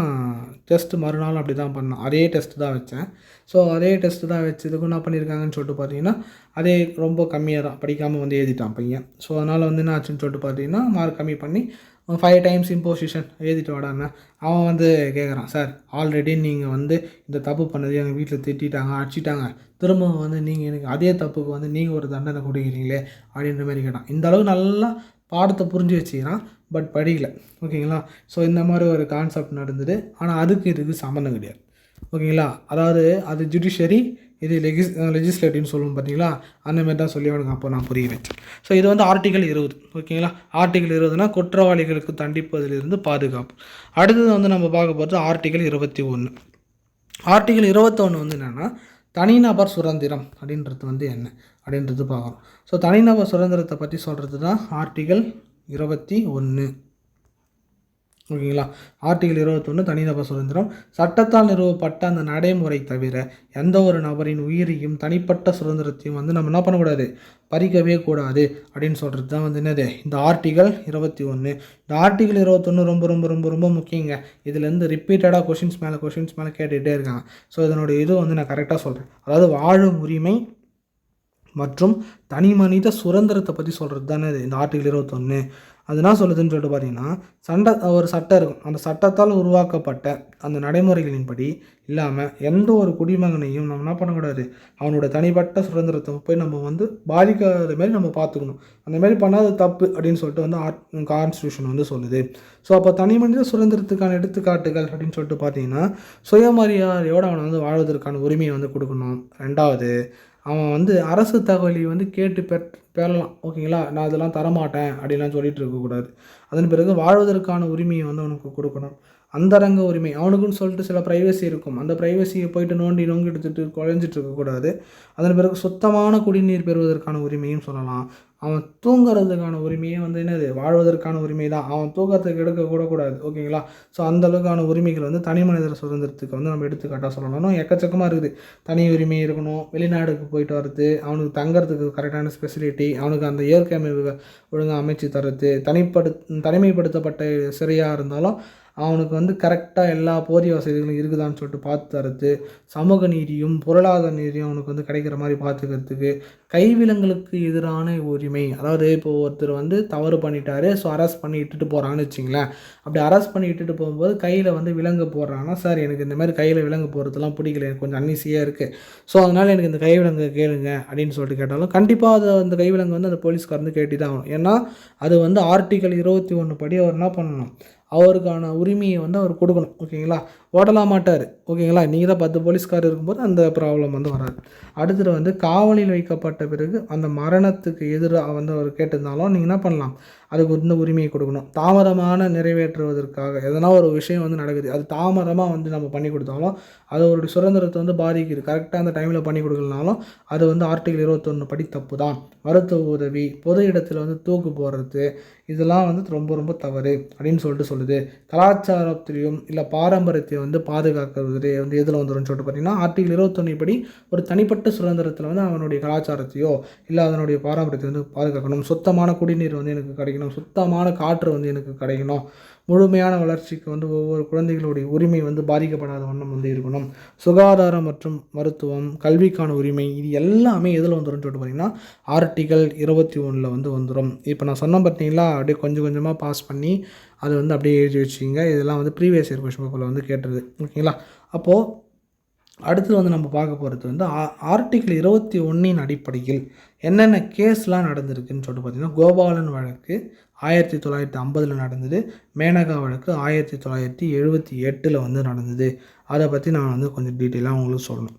டெஸ்ட்டு மறுநாள் அப்படி தான் பண்ணேன். அதே டெஸ்ட்டு தான் வச்சேன். ஸோ அதே டெஸ்ட்டு தான் வச்சதுக்கும் என்ன பண்ணியிருக்காங்கன்னு சொல்லிட்டு பார்த்தீங்கன்னா, அதே ரொம்ப கம்மியாக தான் படிக்காமல் வந்து எழுதிட்டான் பையன். ஸோ அதனால் வந்து என்ன ஆச்சுன்னு சொல்லிட்டு பார்த்தீங்கன்னா, மார்க் கம்மி பண்ணி 5 டைம்ஸ் இம்போசிஷன் எழுதிட்டு வாடான்னு அவன் வந்து கேட்குறான். சார் ஆல்ரெடி நீங்கள் வந்து இந்த தப்பு பண்ணது எங்கள் வீட்டில் திட்டாங்க, அடிச்சிட்டாங்க, திரும்பவும் வந்து நீங்கள் எனக்கு அதே தப்புக்கு வந்து நீங்கள் ஒரு தண்டனை கொடுக்குறீங்களே அப்படின்ற மாதிரி கேட்டான். இந்த அளவுக்கு நல்லா பாடத்தை புரிஞ்சு வச்சுக்கிறான், பட் படிக்கல. ஓகேங்களா? ஸோ இந்த மாதிரி ஒரு கான்செப்ட் நடந்தது. ஆனால் அதுக்கு இதுக்கு சம்மந்தம் கிடையாது. ஓகேங்களா? அதாவது அது ஜுடிஷியரி, இது லெஜிஸ்லேட்டிவ்னு சொல்லுவோம் பார்த்தீங்களா, அந்தமாரி தான் சொல்லி அவனுக்கு அப்போ நான் புரிய வச்சேன். ஸோ இது வந்து ஆர்டிகல் 20. ஓகேங்களா? ஆர்டிகல் 20னா குற்றவாளிகளுக்கு தண்டிப்பதிலிருந்து பாதுகாப்பு. அடுத்தது வந்து நம்ம பார்க்க போகிறது ஆர்டிகல் 21. ஆர்டிகல் 21 வந்து என்னென்னா, தனிநபர் சுதந்திரம் அப்படின்றது வந்து என்ன அப்படின்றது பார்க்குறோம். ஸோ தனிநபர் சுதந்திரத்தை பற்றி சொல்கிறது தான் ஆர்டிகல் 21. ஓகேங்களா? ஆர்டிகல் 21 தனிநபர் சுதந்திரம். சட்டத்தால் நிறுவப்பட்ட அந்த நடைமுறை தவிர எந்த ஒரு நபரின் உயிரையும் தனிப்பட்ட சுதந்திரத்தையும் வந்து நம்ம என்ன பண்ணக்கூடாது, பறிக்கவே கூடாது அப்படின்னு சொல்கிறது தான் வந்து என்னது, இந்த ஆர்டிகல் 21. இந்த ஆர்டிகல் 21 ரொம்ப ரொம்ப ரொம்ப ரொம்ப முக்கியங்க. இதுலேருந்து ரிப்பீட்டடாக கொஷின்ஸ் மேலே கேட்டுகிட்டே இருக்காங்க. ஸோ இதனுடைய இது வந்து நான் கரெக்டாக சொல்கிறேன். அதாவது வாழும் உரிமை மற்றும் தனி மனித சுதந்திரத்தை பற்றி சொல்கிறது தானே இந்த ஆர்டிகல் 21. அது என்ன சொல்லுதுன்னு சொல்லிட்டு பார்த்தீங்கன்னா, ஒரு சட்டம் இருக்கும். அந்த சட்டத்தால் உருவாக்கப்பட்ட அந்த நடைமுறைகளின்படி இல்லாமல் எந்த ஒரு குடிமகனையும் நம்ம என்ன பண்ணக்கூடாது, அவனோட தனிப்பட்ட சுதந்திரத்தை போய் நம்ம வந்து பாதிக்காத மாரி நம்ம பார்த்துக்கணும். அந்த மாதிரி பண்ணால் அது தப்பு அப்படின்னு சொல்லிட்டு வந்து கான்ஸ்டியூஷன் வந்து சொல்லுது. ஸோ அப்போ தனி மனித சுதந்திரத்துக்கான எடுத்துக்காட்டுகள் அப்படின்னு சொல்லிட்டு பார்த்தீங்கன்னா, சுயமரியாதையோடு அவனை வந்து வாழ்வதற்கான உரிமையை வந்து கொடுக்கணும். 2வது, அவன் வந்து அரசு தகவலை வந்து கேட்டு பெறலாம். ஓகேங்களா, நான் அதெல்லாம் தரமாட்டேன் அப்படின்லாம் சொல்லிட்டு இருக்கக்கூடாது. அதன் பிறகு வாழ்வதற்கான உரிமையை வந்து அவனுக்கு கொடுக்கணும். அந்தரங்க உரிமை, அவனுக்குன்னு சொல்லிட்டு சில ப்ரைவசி இருக்கும். அந்த ப்ரைவசியை போயிட்டு நோண்டி எடுத்துட்டு குழஞ்சிட்டு இருக்கக்கூடாது. அதன் பிறகு சுத்தமான குடிநீர் பெறுவதற்கான உரிமையும் சொல்லலாம். அவன் தூங்குறதுக்கான உரிமையே வந்து என்னது, வாழ்வதற்கான உரிமை தான். அவன் தூக்கத்துக்கு எடுக்கக்கூடக்கூடாது. ஓகேங்களா, ஸோ அந்தளவுக்கான உரிமைகள் வந்து தனி மனிதர் சுதந்திரத்துக்கு வந்து நம்ம எடுத்துக்காட்டாக சொல்லலாம். இன்னும் எக்கச்சக்கமாக இருக்குது. தனி உரிமை இருக்கணும், வெளிநாடுக்கு போயிட்டு வர்றது, அவனுக்கு தங்கறதுக்கு கரெக்டான ஸ்பெசிலிட்டி, அவனுக்கு அந்த இயற்கை அமைவுகள் ஒழுங்காக அமைச்சு தர்றது, தனிமைப்படுத்தப்பட்ட சிறையாக இருந்தாலும் அவனுக்கு வந்து கரெக்டாக எல்லா போதிய வசதிகளும் இருக்குதான்னு சொல்லிட்டு பார்த்து தரது, சமூக நீதியும் பொருளாதார நீதியும் அவனுக்கு வந்து கிடைக்கிற மாதிரி பார்த்துக்கிறதுக்கு, கைவிலங்குகளுக்கு எதிரான உரிமை. அதாவது இப்போது ஒருத்தர் வந்து தவறு பண்ணிட்டாரு, ஸோ அரெஸ்ட் பண்ணி இட்டுட்டு போகிறான்னு வச்சிங்களேன். அப்படி அரெஸ்ட் பண்ணி இட்டுட்டு போகும்போது கையில் வந்து விலங்கு போடுறாங்கன்னா, சார் எனக்கு இந்த மாதிரி கையில் விலங்கு போடுறதுலாம் பிடிக்கல, எனக்கு கொஞ்சம் அன்னிசியாக இருக்குது, ஸோ அதனால் எனக்கு இந்த கைவிலங்கு கேளுங்க அப்படின்னு சொல்லிட்டு கேட்டாலும் கண்டிப்பாக அது அந்த கைவிலங்கு வந்து அந்த போலீஸ்கார் வந்து கேட்டு தான் ஆகணும். ஏன்னா அது வந்து ஆர்டிக்கல் 21 படி அவர் என்ன பண்ணணும், அவருக்கான உரிமையை வந்து அவர் கொடுக்கணும். ஓகேங்களா, ஓடலாம் மாட்டார். ஓகேங்களா, நீங்கள் தான் 10 போலீஸ்கார் இருக்கும்போது அந்த ப்ராப்ளம் வந்து வராது. அடுத்தது வந்து காவலில் வைக்கப்பட்ட பிறகு அந்த மரணத்துக்கு எதிராக வந்து அவர் கேட்டிருந்தாலும் நீங்கள் என்ன பண்ணலாம், அதுக்கு வந்து உரிமையை கொடுக்கணும். தாமதமான நிறைவேற்றுவதற்காக எதனா ஒரு விஷயம் வந்து நடக்குது, அது தாமதமாக வந்து நம்ம பண்ணி கொடுத்தாலும் அது அவருடைய சுதந்திரத்தை வந்து பாதிக்குது. கரெக்டாக அந்த டைமில் பண்ணி கொடுக்கலனாலும் அது வந்து ஆர்டிகல் 21 படி தப்பு தான். மருத்துவ உதவி, பொது இடத்துல வந்து தூக்கு போடுறது, இதெல்லாம் வந்து ரொம்ப ரொம்ப தவறு அப்படின்னு சொல்லுது. கலாச்சாரத்திலையும் இல்லை பாரம்பரியத்தையும் வந்து பாதுகாக்கிறது வந்து எதில் வந்துடும் சொல்லிட்டு பார்த்தீங்கன்னா, ஆர்டிகல் 21 படி ஒரு தனிப்பட்ட சுதந்திரத்தில் வந்து அவனுடைய கலாச்சாரத்தையோ இல்லை அதனுடைய பாரம்பரியத்தை வந்து பாதுகாக்கணும். சுத்தமான குடிநீர் வந்து எனக்கு கிடைக்கணும், சுத்தமான காற்று வந்து எனக்கு கிடைக்கணும், முழுமையான வளர்ச்சிக்கு வந்து ஒவ்வொரு குழந்தைகளுடைய உரிமை வந்து பாதிக்கப்படாத வண்ணம் வந்து இருக்கணும், சுகாதாரம் மற்றும் மருத்துவம், கல்விக்கான உரிமை, இது எல்லாமே எதில் வந்துடும் சொல்லிட்டு பார்த்தீங்கன்னா ஆர்டிகல் 21 வந்து வந்துடும். இப்போ நான் சொன்ன பார்த்தீங்களா, அப்படியே கொஞ்சம் கொஞ்சமாக பாஸ் பண்ணி அதை வந்து அப்படியே எழுதி வச்சுக்கிங்க. இதெல்லாம் வந்து ப்ரீவியஸ் இயர் கொஸ்டின் பேப்பரில் வந்து கேட்டுருது. ஓகேங்களா, அப்போது அடுத்து வந்து நம்ம பார்க்க போகிறது வந்து ஆர்டிகல் 21 அடிப்படையில் என்னென்ன கேஸ்லாம் நடந்திருக்குன்னு சொல்லிட்டு பார்த்திங்கன்னா, கோபாலன் வழக்கு 1950 நடந்தது, மேனகா வழக்கு 1978 வந்து நடந்தது. அதை பற்றி நான் வந்து கொஞ்சம் டீட்டெயிலாக உங்களுக்கு சொல்லணும்.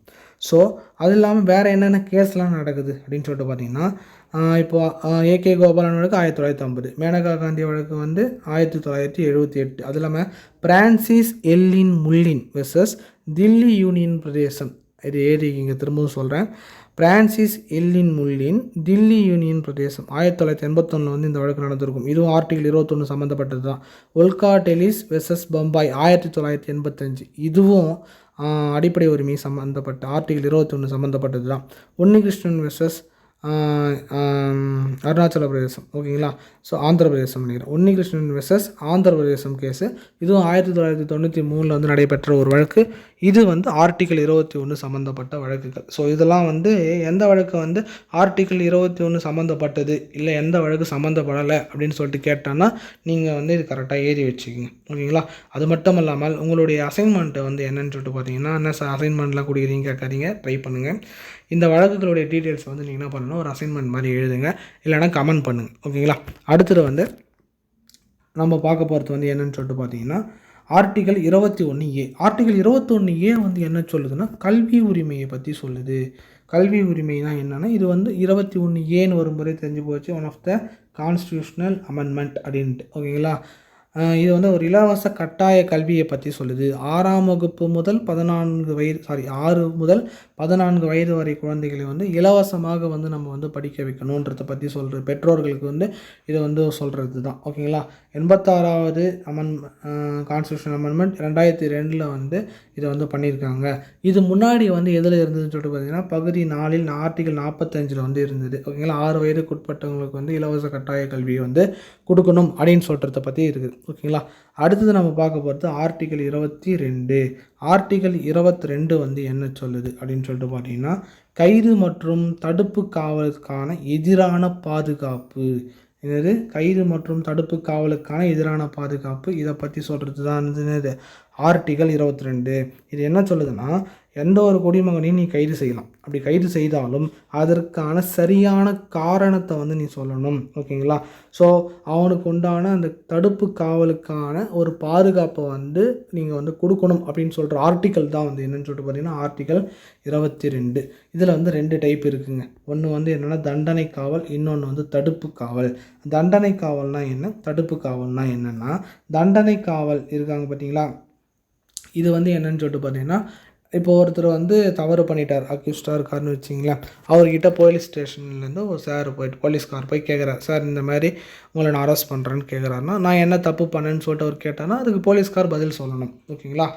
ஸோ அது இல்லாமல் வேறு என்னென்ன கேஸ்லாம் நடக்குது அப்படின்னு சொல்லிட்டு பார்த்திங்கன்னா, இப்போது ஏகே கோபாலன் வழக்கு 1950, மேனகா காந்தி வழக்கு வந்து 1978. அது இல்லாமல் பிரான்சிஸ் எல்லின் முல்லின் வெர்சஸ் தில்லி யூனியன் பிரதேசம், இது எழுதிக்கிங்க, திரும்பவும் சொல்கிறேன், பிரான்சிஸ் எல்லின் முல்லின் தில்லி யூனியன் பிரதேசம் 1981 வந்து இந்த வழக்கு நடந்திருக்கும். இதுவும் ஆர்டிகல் 21 சம்மந்தப்பட்டது தான். ஒல்கா டெலிஸ் வெர்சஸ் பம்பாய் 1985, இதுவும் அடிப்படை உரிமை சம்மந்தப்பட்ட ஆர்டிகல் 21 சம்மந்தப்பட்டது தான். உன்னிகிருஷ்ணன் வெர்சஸ் அருணாச்சல பிரதேசம். ஓகேங்களா, ஸோ ஆந்திர பிரதேசம் நினைக்கிறேன். உன்னிகிருஷ்ணன் வெர்சஸ் ஆந்திர பிரதேசம் கேஸு, இதுவும் 1993 வந்து நடைபெற்ற ஒரு வழக்கு. இது வந்து ஆர்டிகல் 21 சம்மந்தப்பட்ட வழக்குகள். ஸோ இதெல்லாம் வந்து எந்த வழக்கு வந்து ஆர்டிகல் 21 சம்மந்தப்பட்டது இல்லை எந்த வழக்கு சம்மந்தப்படலை அப்படின்னு சொல்லிட்டு கேட்டான்னா நீங்கள் வந்து இது கரெக்டாக எழுதி வச்சுக்கிங்க. ஓகேங்களா, அது மட்டும் இல்லாமல் உங்களுடைய அசைன்மெண்ட்டை வந்து என்னென்னு சொல்லிட்டு பார்த்தீங்கன்னா, என்ன அசைன்மெண்ட்லாம் கொடுக்குறீங்க கேட்காதீங்க, ட்ரை பண்ணுங்கள். இந்த வழக்குகளுடைய டீட்டெயில்ஸ் வந்து நீங்கள் என்ன பண்ணணும், ஒரு அசைன்மெண்ட் மாதிரி எழுதுங்க, இல்லைனா கமெண்ட் பண்ணுங்கள். ஓகேங்களா, அடுத்தது வந்து நம்ம பார்க்க போகிறது வந்து என்னென்னு சொல்லிட்டு பார்த்தீங்கன்னா, ஆர்டிகல் 21A. ஆர்டிகல் 21A வந்து என்ன சொல்லுதுன்னா, கல்வி உரிமையை பற்றி சொல்லுது. கல்வி உரிமைனா என்னென்னா, இது வந்து 21Aன்னு ஒரு முறை தெரிஞ்சு போச்சு, one of the constitutional amendment அப்படின்ட்டு. ஓகேங்களா, இது வந்து ஒரு இலவச கட்டாய கல்வியை பற்றி சொல்லுது. 6ஆம் வகுப்பு முதல் 6 முதல் 14 வயது வரை குழந்தைகளை வந்து இலவசமாக வந்து நம்ம வந்து படிக்க வைக்கணுன்றதை பற்றி சொல்கிறது. பெற்றோர்களுக்கு வந்து இதை வந்து சொல்கிறது தான். ஓகேங்களா, 86வது கான்ஸ்டியூஷன் அமெண்ட்மெண்ட் 2002 வந்து இதை வந்து பண்ணியிருக்காங்க. இது முன்னாடி வந்து எதில் இருந்ததுன்னு சொல்லிட்டு பார்த்தீங்கன்னா, பகுதி 4 ஆர்டிகல் 45 வந்து இருந்தது. ஓகேங்களா, 6 வயதுக்குட்பட்டவங்களுக்கு வந்து இலவச கட்டாய கல்வியை வந்து கொடுக்கணும் அப்படின்னு சொல்கிறத பற்றி இருக்குது. ஓகேங்களா, அடுத்தது நம்ம பார்க்க போகிறது ஆர்டிகல் 22. ஆர்டிகல் 22 வந்து என்ன சொல்லுது அப்படின்னு சொல்லிட்டு பார்த்தீங்கன்னா, கைது மற்றும் தடுப்பு காவலுக்கான எதிரான பாதுகாப்பு. இது கைது மற்றும் தடுப்பு காவலுக்கான எதிரான பாதுகாப்பு, இதை பற்றி சொல்கிறது தான் இது ஆர்டிகல் 22. இது என்ன சொல்லுதுன்னா, எந்த ஒரு குடிமகனையும் நீ கைது செய்யலாம். அப்படி கைது செய்தாலும் அதற்கான சரியான காரணத்தை வந்து நீ சொல்லணும். ஓகேங்களா? ஸோ அவனுக்கு உண்டான அந்த தடுப்பு காவலுக்கான ஒரு பாதுகாப்பை வந்து நீங்கள் வந்து கொடுக்கணும் அப்படின்னு சொல்கிற ஆர்டிக்கல் தான் வந்து என்னென்னு சொல்லிட்டு பார்த்தீங்கன்னா ஆர்டிக்கல் 22. இதில் வந்து 2 டைப் இருக்குங்க. ஒன்று வந்து என்னென்னா தண்டனை காவல், இன்னொன்று வந்து தடுப்பு காவல். தண்டனை காவல்னால் என்ன, தடுப்பு காவல்னால் என்னென்னா, தண்டனை காவல் இருக்காங்க பார்த்தீங்களா, இது வந்து என்னன்னு சொல்லிட்டு பார்த்தீங்கன்னா, இப்போ ஒருத்தர் வந்து தவறு பண்ணிட்டார், அக்யூஸ்டாக இருக்காருன்னு வச்சிங்களேன். அவர்கிட்ட போலீஸ் ஸ்டேஷன்லேருந்து ஒரு சார் போயிட்டு போலீஸ்கார் போய் கேட்குறாரு, சார் இந்த மாதிரி உங்களை நான் அரெஸ்ட் பண்ணுறேன்னு கேட்குறாருன்னா, நான் என்ன தப்பு பண்ணேன்னு சொல்லிட்டு அவர் கேட்டார்னா அதுக்கு போலீஸ்கார் பதில் சொல்லணும். ஓகேங்களா?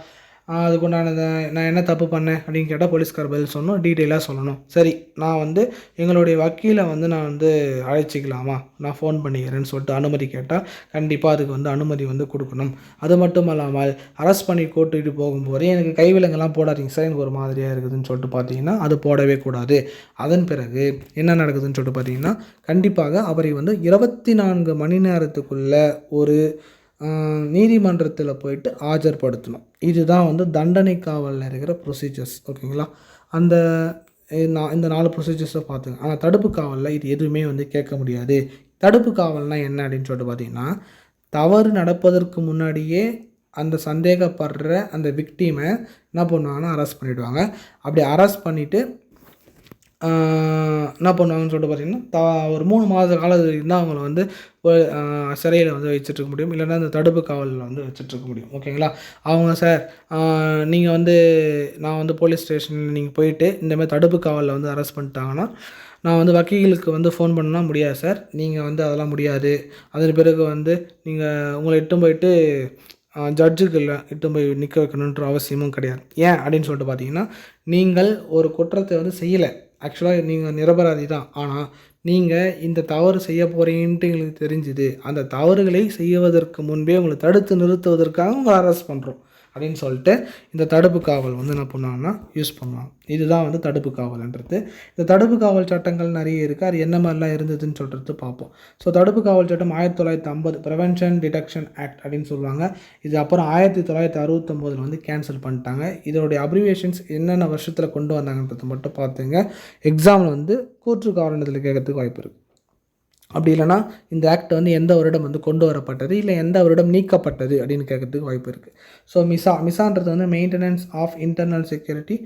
அதுக்குண்டானதை நான் என்ன தப்பு பண்ணேன் அப்படின்னு கேட்டால் போலீஸ்கார் பதில் சொல்லணும், டீட்டெயிலாக சொல்லணும். சரி, நான் வந்து எங்களுடைய வக்கீலை வந்து நான் வந்து அழைச்சிக்கலாமா, நான் ஃபோன் பண்ணிக்கிறேன்னு சொல்லிட்டு அனுமதி கேட்டால் கண்டிப்பாக அதுக்கு வந்து அனுமதி வந்து கொடுக்கணும். அது மட்டும் இல்லாமல் அரெஸ்ட் பண்ணி கூட்டிகிட்டு போகும்போது எனக்கு கைவிலங்கெல்லாம் போடாதீங்க சார், எனக்கு ஒரு மாதிரியாக இருக்குதுன்னு சொல்லிட்டு பார்த்தீங்கன்னா அது போடவே கூடாது. அதன் பிறகு என்ன நடக்குதுன்னு சொல்லிட்டு பார்த்தீங்கன்னா, கண்டிப்பாக அவரை வந்து 24 மணி நேரத்துக்குள்ளே ஒரு நீதிமன்றத்தில் போயிட்டு ஆஜர்படுத்தணும். இதுதான் வந்து தண்டனை காவலில் இருக்கிற ப்ரொசீஜர்ஸ். ஓகேங்களா? அந்த இந்த 4 ப்ரொசீஜர்ஸை பார்த்துங்க. ஆனால் தடுப்பு காவலில் இது எதுவுமே வந்து கேட்க முடியாது. தடுப்பு காவல்னால் என்ன அப்படின்னு சொல்லிட்டு பார்த்தீங்கன்னா, தவறு நடப்பதற்கு முன்னாடியே அந்த சந்தேகப்படுற அந்த விக்டிமை என்ன பண்ணுவாங்கன்னா அரெஸ்ட் பண்ணிவிடுவாங்க. அப்படி அரெஸ்ட் பண்ணிவிட்டு என்ன பண்ணுவாங்கன்னு சொல்லிட்டு பார்த்தீங்கன்னா, ஒரு 3 மாத காலம் இருந்தால் அவங்கள வந்து சிறையில் வந்து வச்சுட்ருக்க முடியும், இல்லைன்னா அந்த தடுப்பு காவலில் வந்து வச்சுட்ருக்க முடியும். ஓகேங்களா? அவங்க சார் நீங்கள் வந்து நான் வந்து போலீஸ் ஸ்டேஷனில் நீங்கள் போயிட்டு இந்தமாதிரி தடுப்பு காவலில் வந்து அரெஸ்ட் பண்ணிட்டாங்கன்னா நான் வந்து வக்கீலுக்கு வந்து ஃபோன் பண்ணால் முடியாது சார், நீங்கள் வந்து அதெல்லாம் முடியாது. அதன் பிறகு வந்து நீங்கள் உங்களை இட்டுன்னு போயிட்டு ஜட்ஜுக்குள்ள இட்டுன்னு போய் நிற்க வைக்கணுன்ற அவசியமும் கிடையாது. ஏன் அப்படின்னு சொல்லிட்டு பார்த்தீங்கன்னா, நீங்கள் ஒரு குற்றத்தை வந்து செய்யலை, ஆக்சுவலாக நீங்கள் நிரபராதி தான், ஆனால் நீங்கள் இந்த தவறு செய்ய போகிறீன்ட்டு எங்களுக்கு தெரிஞ்சுது, அந்த தவறுகளை செய்வதற்கு முன்பே உங்களை தடுத்து நிறுத்துவதற்காக உங்களை அரெஸ்ட் பண்ணுறோம் அப்படின்னு சொல்லிட்டு இந்த தடுப்பு காவல் வந்து என்ன பண்ணுவாங்கன்னா யூஸ் பண்ணுவாங்க. இதுதான் வந்து தடுப்பு காவல்ன்றது. இந்த தடுப்பு காவல் சட்டங்கள் நிறைய இருக்குது, அது என்ன மாதிரிலாம் இருந்ததுன்னு சொல்கிறது பார்ப்போம். ஸோ தடுப்பு காவல் சட்டம் 1950 ப்ரிவென்ஷன் டிடெக்ஷன் ஆக்ட் அப்படின்னு சொல்லுவாங்க. இது அப்புறம் 1969 வந்து கேன்சல் பண்ணிட்டாங்க. இதோடைய அப்ரிவேஷன்ஸ் என்னென்ன வருஷத்தில் கொண்டு வந்தாங்கன்றது மட்டும் பார்த்துங்க. எக்ஸாமில் வந்து கூற்று காரணத்தில் கேட்கறதுக்கு வாய்ப்பு இருக்குது. அப்படி இல்லைனா இந்த ஆக்ட் வந்து எந்த வருடம் வந்து கொண்டு வரப்பட்டது, இல்லை எந்த வருடம் நீக்கப்பட்டது அப்படின்னு கேட்கறதுக்கு வாய்ப்பு இருக்குது. ஸோ மிசான்றது வந்து maintenance of internal security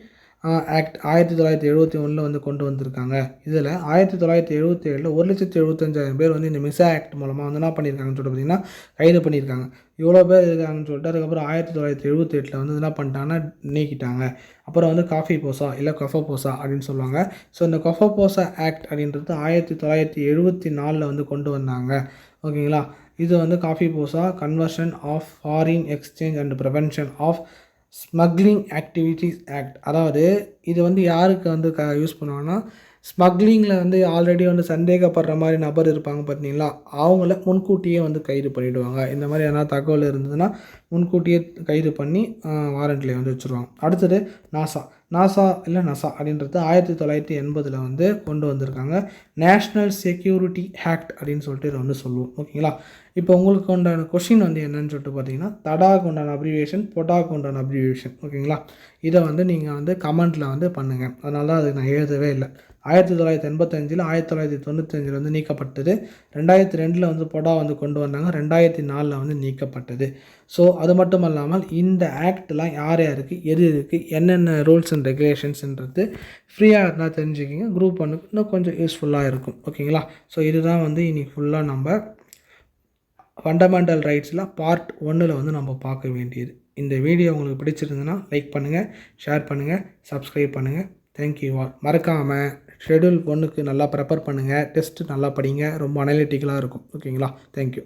act 1971 வந்து கொண்டு வந்திருக்காங்க. இதில் 1977 1,75,000 பேர் வந்து இந்த மிசா ஆக்ட் மூலமாக வந்து என்ன பண்ணியிருக்காங்கன்னு சொல்லிட்டு பார்த்திங்கன்னா கைது பண்ணியிருக்காங்க. இவ்வளோ பேர் இருக்காங்கன்னு சொல்லிட்டு அதுக்கப்புறம் 1978 வந்து என்ன பண்ணிட்டாங்கன்னா நீக்கிட்டாங்க. அப்புறம் வந்து காஃபி போசா இல்லை கொஃபோசா அப்படின்னு சொல்லுவாங்க. ஸோ இந்த கொஃபோசா ஆக்ட் அப்படின்றது 1974 வந்து கொண்டு வந்தாங்க. ஓகேங்களா? இது வந்து COFEPOSA conversion of foreign exchange and prevention of smuggling activities act. அதாவது இது வந்து யாருக்கு வந்து யூஸ் பண்ணுவாங்கன்னா, ஸ்மக்லிங்கில் வந்து ஆல்ரெடி வந்து சந்தேகப்படுற மாதிரி நபர் இருப்பாங்க பார்த்தீங்களா, அவங்கள முன்கூட்டியே வந்து கைது பண்ணிவிடுவாங்க. இந்த மாதிரி எதனா தகவல் இருந்ததுன்னா முன்கூட்டியே கைது பண்ணி வாரண்ட்லேயே வந்து வச்சுருவாங்க. அடுத்தது நாசா அப்படின்றது 1980 வந்து கொண்டு வந்திருக்காங்க. நேஷ்னல் செக்யூரிட்டி ஆக்ட் அப்படின்னு சொல்லிட்டு இதை வந்து சொல்லுவோம். ஓகேங்களா? இப்போ உங்களுக்கு உண்டான கொஷின் வந்து என்னன்னு சொல்லிட்டு பார்த்தீங்கன்னா, தடாக்கு உண்டான அப்ரிவேஷன், பொட்டாக்கு உண்டான அப்ரிவேஷன். ஓகேங்களா? இதை வந்து நீங்கள் வந்து கமெண்ட்டில் வந்து பண்ணுங்கள். அதனால தான் அது நான் எழுதவே இல்லை. 1985 1995 வந்து நீக்கப்பட்டது. 2002 வந்து பொடா வந்து கொண்டு வந்தாங்க. 2004 வந்து நீக்கப்பட்டது. ஸோ அது மட்டும் இல்லாமல் இந்த ஆக்ட்லாம் யார் யாருக்கு எது இருக்குது, என்னென்ன ரூல்ஸ் அண்ட் ரெகுலேஷன்ஸ்ன்றது ஃப்ரீயாக இருந்தால் தெரிஞ்சுக்கிங்க. குரூப் 1க்கு இன்னும் கொஞ்சம் யூஸ்ஃபுல்லாக இருக்கும். ஓகேங்களா? ஸோ இதுதான் வந்து இன்றைக்கி ஃபுல்லாக நம்ம ஃபண்டமெண்டல் ரைட்ஸில் பார்ட் 1 வந்து நம்ம பார்க்க வேண்டியது. இந்த வீடியோ உங்களுக்கு பிடிச்சிருந்ததுன்னா லைக் பண்ணுங்கள், ஷேர் பண்ணுங்கள், சப்ஸ்கிரைப் பண்ணுங்கள். Thank you all. மறக்காமல் ஷெடியூல் 1க்கு நல்லா ப்ரிப்பேர் பண்ணுங்கள், டெஸ்ட்டு நல்லா படிங்க, ரொம்ப அனலிட்டிக்கலாக இருக்கும். ஓகேங்களா? தேங்க்யூ.